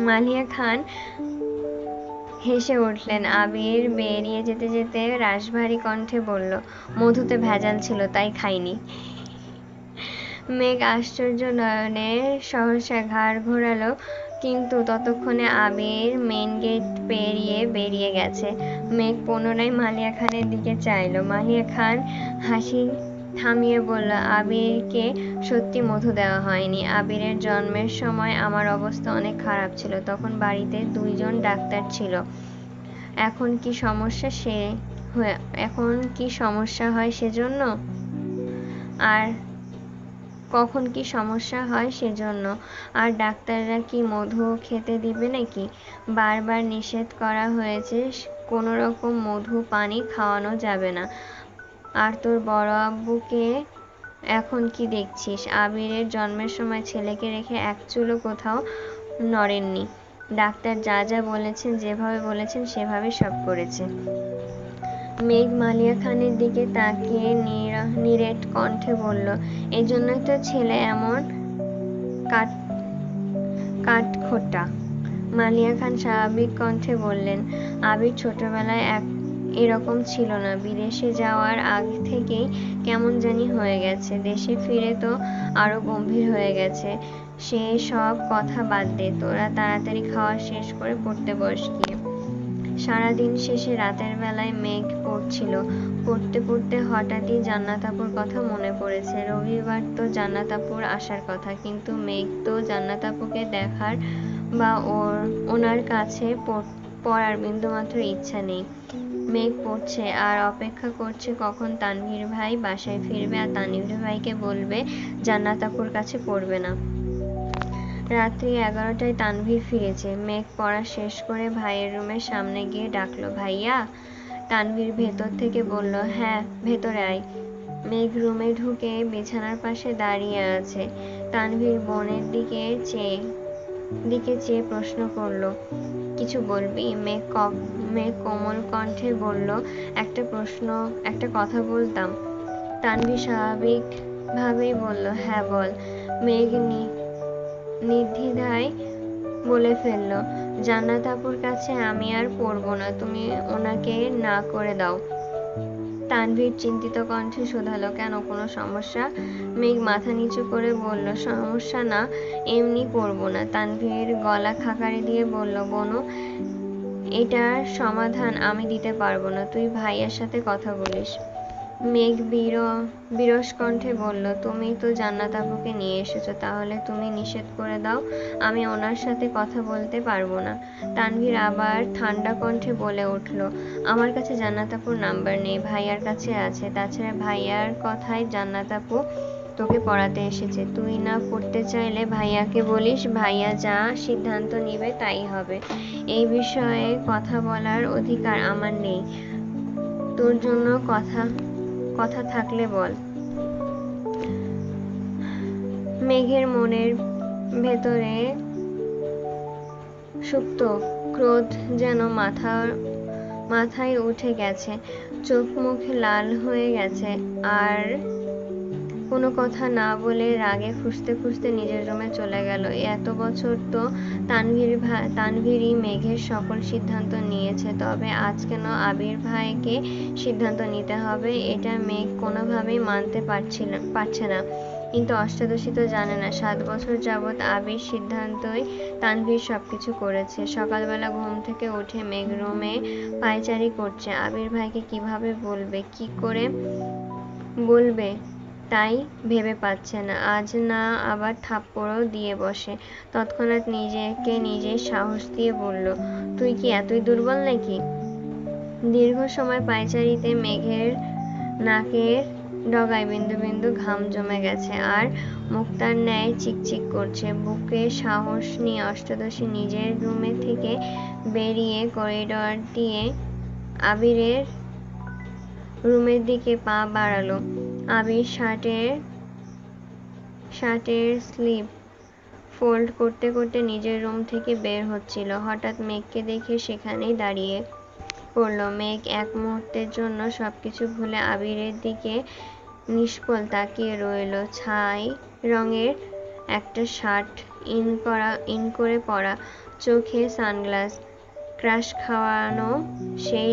মালিয়া খান হেসে উঠলেন। আবির বেরিয়ে যেতে যেতে রাশভারী কণ্ঠে বলল, মধুতে ভেজাল ছিল, তাই খাইনি। মেঘ আশ্চর্য নয়নে সহসা ঘাড় ঘোরালো, কিন্তু ততক্ষণে আবির মেন গেট পেরিয়ে বেরিয়ে গেছে। মেঘ পুনরায় মালিয়া খানের দিকে চাইল। মালিয়া খান হাসি থামিয়ে বলল, আবিরকে সত্যি মধু দেওয়া হয়নি। আবিরের জন্মের সময় আমার অবস্থা অনেক খারাপ ছিল, তখন বাড়িতে 2 জন ডাক্তার ছিল। এখন কি সমস্যা হয় সেজন্য? আর কখন কি সমস্যা হয় সেজন্য? আর ডাক্তাররা কি মধু খেতে দিবে নাকি? বারবার নিষেধ করা হয়েছে, কোনো রকম মধু পানি খাওয়ানো যাবে না। আর তোর বড় আব্বুকে এখন কি দেখছিস? আবিরের জন্মের সময় ছেলেকে রেখে এক চুলও কোথাও নড়েননি। ডাক্তার যা যা বলেছেন, যেভাবে বলেছেন সেভাবে সব করেছে। মেঘ মালিয়া খানের দিকে তাকিয়ে নিরেট কণ্ঠে বলল, এজন্যই তো ছেলে এমন কাঠখোট্টা। মালিয়া খান স্বাভাবিক কণ্ঠে বললেন, আবির ছোটবেলায় এরকম ছিল না। বিদেশে যাওয়ার আগ থেকেই কেমন জানি হয়ে গেছে। দেশে ফিরে তো আরো গম্ভীর হয়ে গেছে। সে সব কথা বাদ দে, তোরা তাড়াতাড়ি খাওয়া শেষ করে পড়তে বস গিয়ে। সারাদিন শেষে রাতের বেলায় মেঘ পড়ছিল। পড়তে পড়তে হঠাৎই জান্নাত আপুর কথা মনে পড়েছে। রবিবার তো জান্নাত আপুর আসার কথা, কিন্তু মেঘ তো জান্নাত আপুকে দেখার বা ওনার কাছে পড়ার বিন্দুমাত্র ইচ্ছা নেই। মেঘ পড়ছে আর অপেক্ষা করছে কখন তানভীর ভাই বাসায় ফিরবে আর তানভীর ভাইকে বলবে জান্নাত আপুর কাছে পড়বে না। রাত্রি 11টায় তানভীর ফিরেছে। মেঘ পড়া শেষ করে ভাইয়ের রুমের সামনে গিয়ে ডাকলো, ভাইয়া। তানভীর ভেতর থেকে বলল, হ্যাঁ ভেতরে আয়। মেঘ রুমে ঢুকে বিছানার পাশে দাঁড়িয়ে আছে। তানভীর বোনের দিকে চেয়ে প্রশ্ন করল, কিছু বলবি? মেঘ কোমল কণ্ঠে বলল, একটা কথা বলতাম। তানভীর স্বাভাবিক ভাবেই বলল, হ্যাঁ বল। মেঘ নির্দ্বিধায় বলে ফেলল, জান্নাত আপুর কাছে আমি আর পড়বো না, তুমি ওনাকে না করে দাও। তানভীর চিন্তিত কণ্ঠে শোধালো, কেন, কোনো সমস্যা? মেঘ মাথা নিচু করে বলল, সমস্যা না, এমনি পড়বো না। তানভীর গলা খাকারি দিয়ে বলল, বনু, এটার সমাধান আমি দিতে পারবো না, তুই ভাইয়ার সাথে কথা বলিস। মেঘ বিরস কণ্ঠে বলল, তুমি তো জান্নাত আপুকে নিয়ে এসেছো, তাহলে তুমি নিষেধ করে দাও, আমি ওনার সাথে কথা বলতে পারবো না। তানভীর আবার ঠান্ডা কণ্ঠে বলে উঠল, আমার কাছে জান্নাত আপুর নাম্বার নেই, ভাইয়ার কাছে আছে। তাছাড়া ভাইয়ার কথায় জান্নাত আপু তোকে পড়াতে এসেছে। তুই না পড়তে চাইলে ভাইয়াকে বলিস, ভাইয়া যা সিদ্ধান্ত নিবে তাই হবে। এই বিষয়ে কথা বলার অধিকার আমার নেই। তোর জন্য কথা থাকলে বল। মেঘের মনের ভেতরে সুপ্ত ক্রোধ যেন মাথায় উঠে গেছে। চোখ মুখ লাল হয়ে গেছে। আর কোনো কথা না বলে রাগে ফুঁসতে ফুঁসতে নিজের রুমে চলে গেল। এত বছর তো তানভীরই মেঘের সকল সিদ্ধান্ত নিয়েছে, তবে আজ কেন আবির ভাইকে সিদ্ধান্ত নিতে হবে, এটা মেঘ কোনোভাবেই মানতে পারছে না। কিন্তু অষ্টাদশী তো জানে না 7 বছর যাবৎ আবির সিদ্ধান্তই তানভীর সবকিছু করেছে। সকালবেলা ঘুম থেকে উঠে মেঘ রুমে পায়চারি করছে। আবির ভাইকে কিভাবে বলবে, কি করে বলবে তাই ভেবে পাচ্ছে না। আজ না আবার থাপ্পড়ও দিয়ে বসে। তৎক্ষণাৎ নিজেকে নিজে সাহস দিয়ে বলল, তুই কি এতই দুর্বল নাকি? দীর্ঘ সময় পায়চারিতে মেঘের নাকের ডগায় বিন্দু বিন্দু ঘাম জমে গেছে আর মুক্তার ন্যায় চিকচিক করছে। বুকে সাহস নিয়ে অষ্টাদশী নিজের রুমে থেকে বেরিয়ে করিডর দিয়ে আবিরের রুমের দিকে পা বাড়ালো। আবির শার্টের স্লিভ ফোল্ড করতে করতে নিজের রুম থেকে বের হচ্ছিল। হঠাৎ মেঘকে দেখে সেখানেই দাঁড়িয়ে পড়ল। মেঘ এক মুহূর্তের জন্য সবকিছু ভুলে আবিরের দিকে নিষ্ফল তাকিয়ে রইল। ছাই রঙের একটা শার্ট ইন করে পরা, চোখে সানগ্লাস, ক্রাশ খাওয়ানো সেই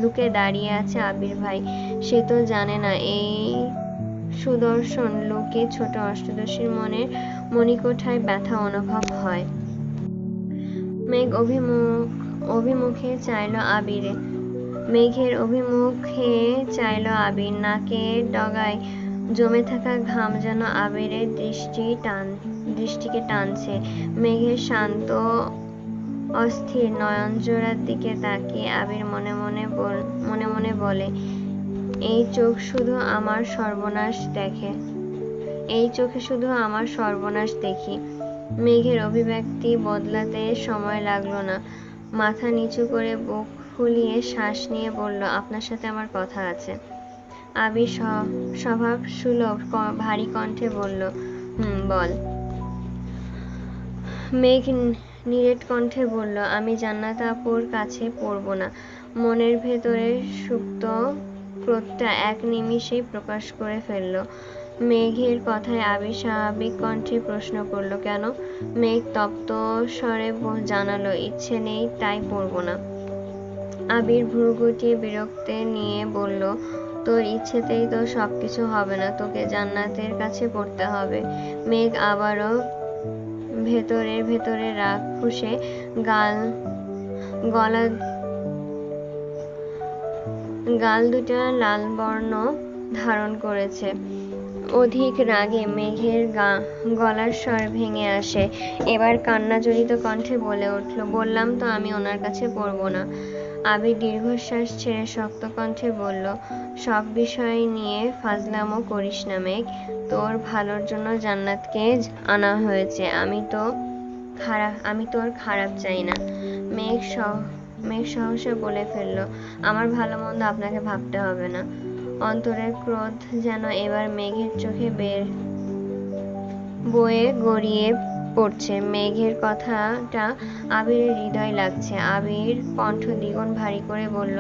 লুকে দাঁড়িয়ে আছে আবির ভাই। সে তো জানে না এই সুদর্শন লোকে ছোট অষ্টাদশীর মনের মণিকোঠায় ব্যথা অনুভব হয়। মেঘ অভিমুখে চাইল আবিরে। মেঘের অভিমুখে চাইল আবির। নাকের ডগায় জমে থাকা ঘাম যেন আবিরের দৃষ্টিকে টানছে। মেঘের শান্ত অস্থির নয়নজোড়ার দিকে তাকিয়ে আবির মনে মনে বলে, এই চোখ শুধু আমার সর্বনাশ দেখে, এই চোখে শুধু আমার সর্বনাশ দেখি। মেঘের অভিব্যক্তি বদলাতে সময় লাগলো না। মাথা নিচু করে বুক ফুলিয়ে শ্বাস নিয়ে বলল, আপনার সাথে আমার কথা আছে। আবির স্বভাব সুলভ ভারী কণ্ঠে বলল, বল। মেঘ নিরেট কণ্ঠে বলল, আমি জান্নাত আপুর কাছে পড়ব না। মনের ভেতরে সুপ্ত ক্রোধটা এক নিমিষেই প্রকাশ করে ফেলল। মেঘের কথায় আবির স্বাভাবিক কণ্ঠে প্রশ্ন করল, কেন? মেঘ তপ্ত স্বরে জানালো, ইচ্ছে নেই, তাই পড়ব না। আবির ভ্রু গুটিয়ে বিরক্তি নিয়ে বলল, তোর ইচ্ছেতেই তো সবকিছু হবে না, তোকে জান্নাতের কাছে পড়তে হবে। মেঘ আবারও ভেতরে রাগ ফুঁসে গাল দুটা লাল বর্ণ ধারণ করেছে। অধিক রাগে মেঘের গলার স্বর ভেঙে আসে। এবার কান্নাজড়িত কণ্ঠে বলে উঠল, বললাম তো আমি ওনার কাছে পড়ব না। আবির দীর্ঘশ্বাস ছেড়ে শক্ত কণ্ঠে বলল, সব বিষয় নিয়ে ফাজলামো করিস না মেঘ। তোর ভালোর জন্য জান্নাতকে আনা হয়েছে, আমি তোর খারাপ চাই না। মেঘ সহসা বলে ফেলল, আমার ভালো মন্দ আপনাকে ভাবতে হবে না। অন্তরের ক্রোধ যেন এবার মেঘের চোখে বয়ে গড়িয়ে পড়ছে। মেঘের কথাটা আবিরের হৃদয় লাগছে। আবির কণ্ঠ দ্বিগুণ ভারী করে বলল,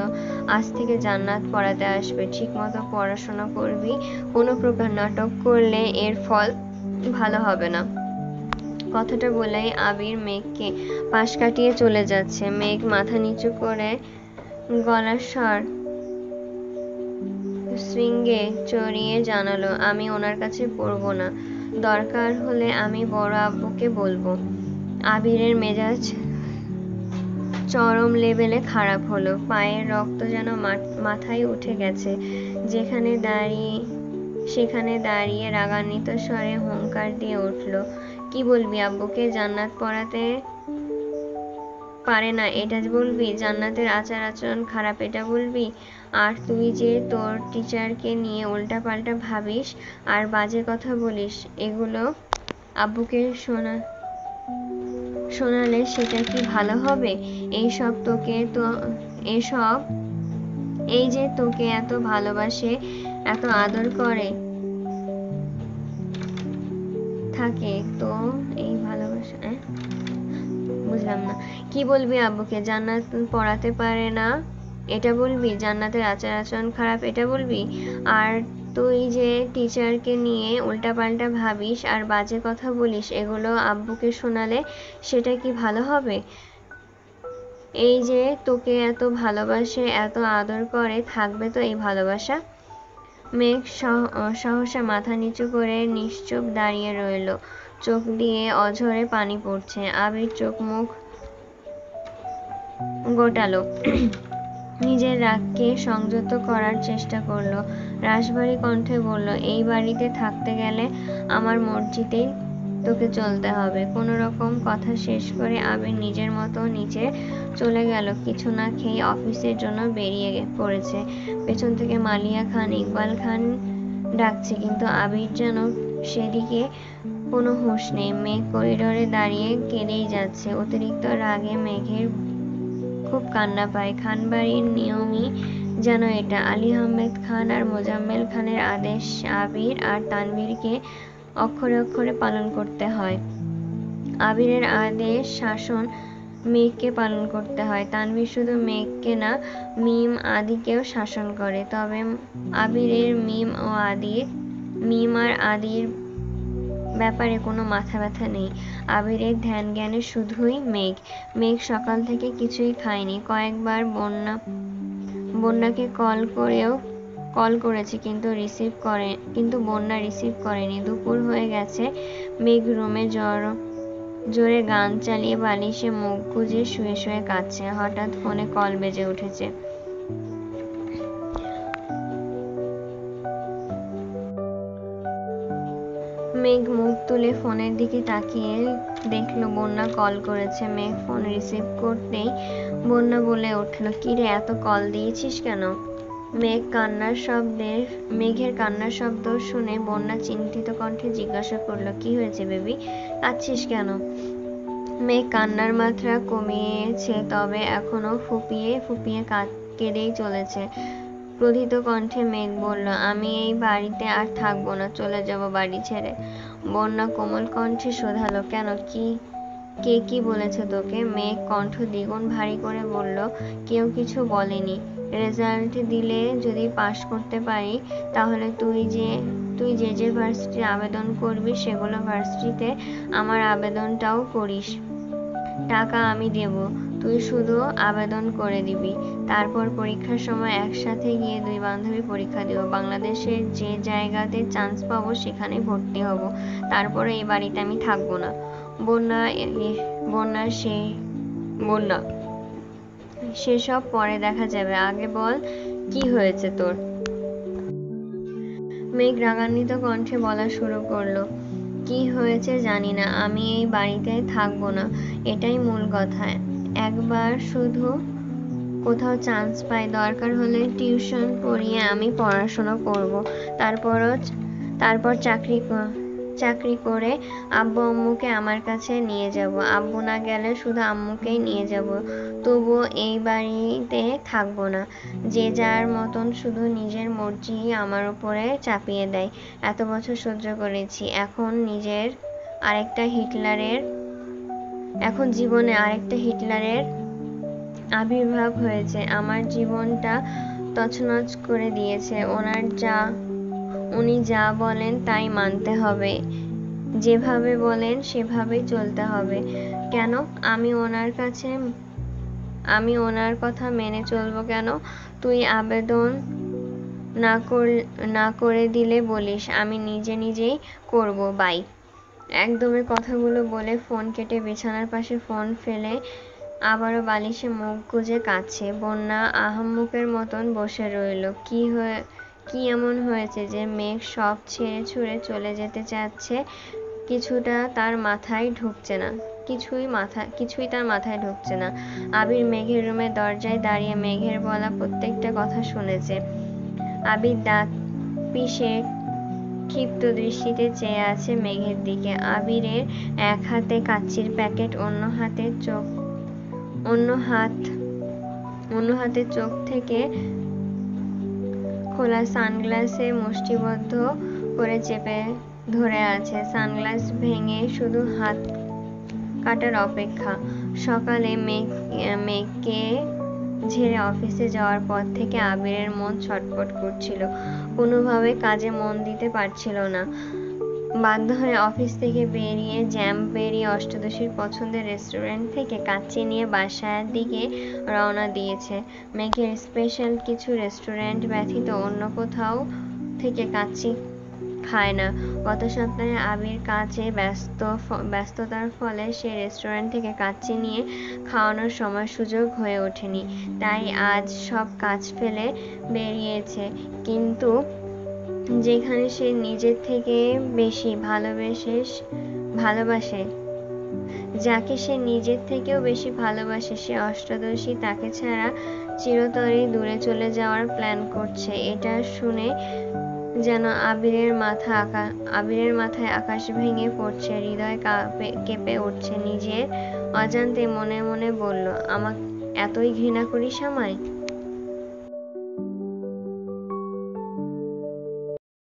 আজ থেকে জান্নাত পড়াতে আসবে, ঠিক মতো পড়াশোনা করবি। কোনো প্রকার নাটক করলে এর ফল ভালো হবে না। কথাটা বলেই আবির মেঘকে পাশ কাটিয়ে চলে যাচ্ছে। মেঘ মাথা নিচু করে গলার স্বর শৃঙ্গে চড়িয়ে জানালো, আমি ওনার কাছে পড়ব না, দরকার হলে আমি বড় আব্বুকে বলবো। আবিরের মেজাজ চরম লেভেলে খারাপ হলো। পায়ের রক্ত যেন মাথায় উঠে গেছে। সেখানে দাঁড়িয়ে রাগান্বিত স্বরে হুঙ্কার দিয়ে উঠল, কি বলবি আব্বুকে? জান্নাত পড়াতে পারে না এটা বলবি? জান্নাতের আচার আচরণ খারাপ এটা বলবি? আর তুই যে তোর টিচারকে নিয়ে উল্টাপাল্টা ভাবিস আর বাজে কথা বলিস, এগুলো আব্বুকে শোনালে সেটা কি ভালো হবে? এই যে তোকে এত ভালোবাসে, এত আদর করে থাকে, তো এই ভালোবাসা বুঝলাম না। কি বলবি আব্বুকে? জান্নাত পড়াতে পারে না এটা বলবি? জান্নাতের আচার আচরণ খারাপ এটা বলবি? আর তুই যে টিচারকে নিয়ে উল্টাপাল্টা ভাবিস আর বাজে কথা বলিস, এগুলো আব্বুকে শোনালে সেটা কি ভালো হবে? এই যে তোকে এত ভালোবাসে, এত আদর করে, থাকবে তো এই ভালোবাসা? মেঘ সহসা মাথা নিচু করে নিশ্চুপ দাঁড়িয়ে রইল। চোখ দিয়ে অঝরে পানি পড়ছে। আবির চোখ মুখ গোটালো। নিজের রাগকে সংযত করার চেষ্টা করলো। রাশভারী কণ্ঠে বলল, এই বাড়িতে থাকতে গেলে আমার মর্জিতেই তোকে চলতে হবে। কোনো রকম কথা শেষ করে আবির নিজের মতো নিচে চলে গেল। কিছু না খেয়ে অফিসের জন্য বেরিয়ে পড়েছে। পেছন থেকে মালিয়া খান, ইকবাল খান ডাকছে, কিন্তু আবির যেন সেদিকে কোনো হুঁশ নেই। মেঘ করিডোরে দাঁড়িয়ে কেঁদেই যাচ্ছে। অতিরিক্ত রাগে মেঘের খুব কান্না পায়। খানবাড়ির নিয়মই যেন এটা। আলী আহমেদ খান আর মোজাম্মেল খানের আদেশ আবির আর তানভীরকে অক্ষরে অক্ষরে পালন করতে হয়। আবিরের আদেশ শাসন মেঘকে পালন করতে হয়। তানভীর শুধু মেঘকে না, মিম আদিকেও শাসন করে। তবে আবিরের মিম আর আদির ব্যাপারে কোনো মাথা ব্যথা নেই। আবিরের ধ্যান জ্ঞানে শুধুই মেঘ। মেঘ সকাল থেকে কিছুই খায়নি। কয়েকবার বন্যাকে কল করেছে, কিন্তু বন্যা রিসিভ করেনি। দুপুর হয়ে গেছে। মেঘ রুমে জোরে গান চালিয়ে বালিশে মুখ গুজে শুয়ে শুয়ে কাঁদছে। হঠাৎ ফোনে কল বেজে উঠেছে। মেঘ মুখ তুলে ফোনের দিকে তাকিয়ে দেখলো বন্যা কল করেছে। মেঘ ফোন রিসিভ করতেই বন্যা বলে উঠল, কিরে, এত কল দিয়েছিস কেন? মেঘের কান্নার শব্দ শুনে বন্যা চিন্তিত কণ্ঠে জিজ্ঞাসা করলো, কি হয়েছে বেবি, কাঁদছিস কেন? মেঘ কান্নার মাত্রা কমিয়েছে, তবে এখনো ফুপিয়ে ফুপিয়ে কেঁদেই চলেছে। ক্রোধিত কণ্ঠে মেঘ বলল, আমি এই বাড়িতে আর থাকবো না, চলে যাব বাড়ি ছেড়ে। বন্যা কোমল কণ্ঠে শোধালো, কেন, কে কি বলেছে তোকে? মেঘ কণ্ঠ দ্বিগুণ ভারী করে বলল, কেউ কিছু বলেনি। রেজাল্ট দিলে যদি পাশ করতে পারি, তাহলে তুই যে ভার্সিটির আবেদন করবি সেগুলো ভার্সিটিতে আমার আবেদনটাও করিস। টাকা আমি দেব, তুই শুধু আবেদন করে দিবি। তারপর পরীক্ষার সময় একসাথে গিয়ে 2 বান্ধবী পরীক্ষা দিব। বাংলাদেশের যে জায়গাতে চান্স পাবো সেখানে ভর্তি হব। তারপরে এই বাড়িতে আমি থাকবো না। বন্যা সেসব পরে দেখা যাবে, আগে বল কি হয়েছে তোর? মেঘ রাগান্বিত কণ্ঠে বলা শুরু করলো, কি হয়েছে জানি না, আমি এই বাড়িতে থাকবো না, এটাই মূল কথা। একবার শুধু কোথাও চান্স পাই, দরকার হলে টিউশন পড়িয়ে আমি পড়াশোনা করব। তারপর চাকরি করে আব্বু আম্মুকে আমার কাছে নিয়ে যাব। আব্বু না গেলে শুধু আম্মুকেই নিয়ে যাব। তবুও এই বাড়িতে থাকবো না। যে যার মতন শুধু নিজের মর্জি আমার উপরে চাপিয়ে দেয়। এত বছর সহ্য করেছি, এখন জীবনে আরেকটা হিটলারের আবির্ভাব হয়েছে। আমার জীবনটা তছনছ করে দিয়েছে। উনি যা বলেন তাই মানতে হবে, যেভাবে বলেন সেভাবেই চলতে হবে। কেন? আমি ওনার কথা মেনে চলবো কেন? তুই আবেদন না করে দিলে বলিস, আমি নিজেই করব। বাই। একদমে কথাগুলো বলে ফোন কেটে বিছানার পাশে ফোন ফেলে আবারও বালিশে মুখ গুজে কাঁদছে। বন্যা আহাম্মকের মতন বসে রইল। কি এমন হয়েছে যে মেঘ সব ছেড়ে ছুড়ে চলে যেতে চাচ্ছে? কিছুই তার মাথায় ঢুকছে না। আবির মেঘের রুমের দরজায় দাঁড়িয়ে মেঘের বলা প্রত্যেকটা কথা শুনেছে। আবির দাঁত পিষে ক্ষিপ্ত দৃষ্টিতে চেয়ে আছে মেঘের দিকে। আবিরের এক হাতে কাচ্চির প্যাকেট, অন্য হাতে চোখ থেকে খোলা সানগ্লাসে মুষ্টিবদ্ধ করে চেপে ধরে আছে। সানগ্লাস ভেঙে শুধু হাত কাটার অপেক্ষা। সকালে মেঘকে ঝেড়ে অফিসে যাওয়ার পর থেকে আবিরের মন ছটফট করছিল। কোনোভাবে কাজে মন দিতে পারছিল না। বাধ্য হয়ে অফিস থেকে জ্যাম পেরিয়ে অষ্টাদশীর পছন্দের রেস্টুরেন্ট থেকে কাচ্চি নিয়ে বাসার দিকে রওনা দিয়েছে। মেঘের স্পেশাল কিছু রেস্টুরেন্ট ব্যতীত অন্য কোথাও থেকে কাচ্চি খায় না। গত সপ্তাহে আবির কাজে ব্যস্ততার ফলে সে রেস্টুরেন্ট থেকে কাচ্চি নিয়ে খাওয়ানোর সময় সুযোগ হয়ে ওঠেনি। তাই আজ সব কাজ ফেলে বেরিয়েছে। কিন্তু যেখানে সে নিজের থেকে বেশি ভালোবাসে, যাকে সে নিজের থেকেও বেশি ভালোবাসে, সে অষ্টাদশী তাকে ছাড়া চিরতরে দূরে চলে যাওয়ার প্ল্যান করছে। এটা শুনে যেন আবিরের মাথায় আকাশ ভেঙে পড়ছে, হৃদয় কেঁপে উঠছে। নিজের অজান্তে মনে মনে বলল, আমাকে এতই ঘৃণা করিস আমায়?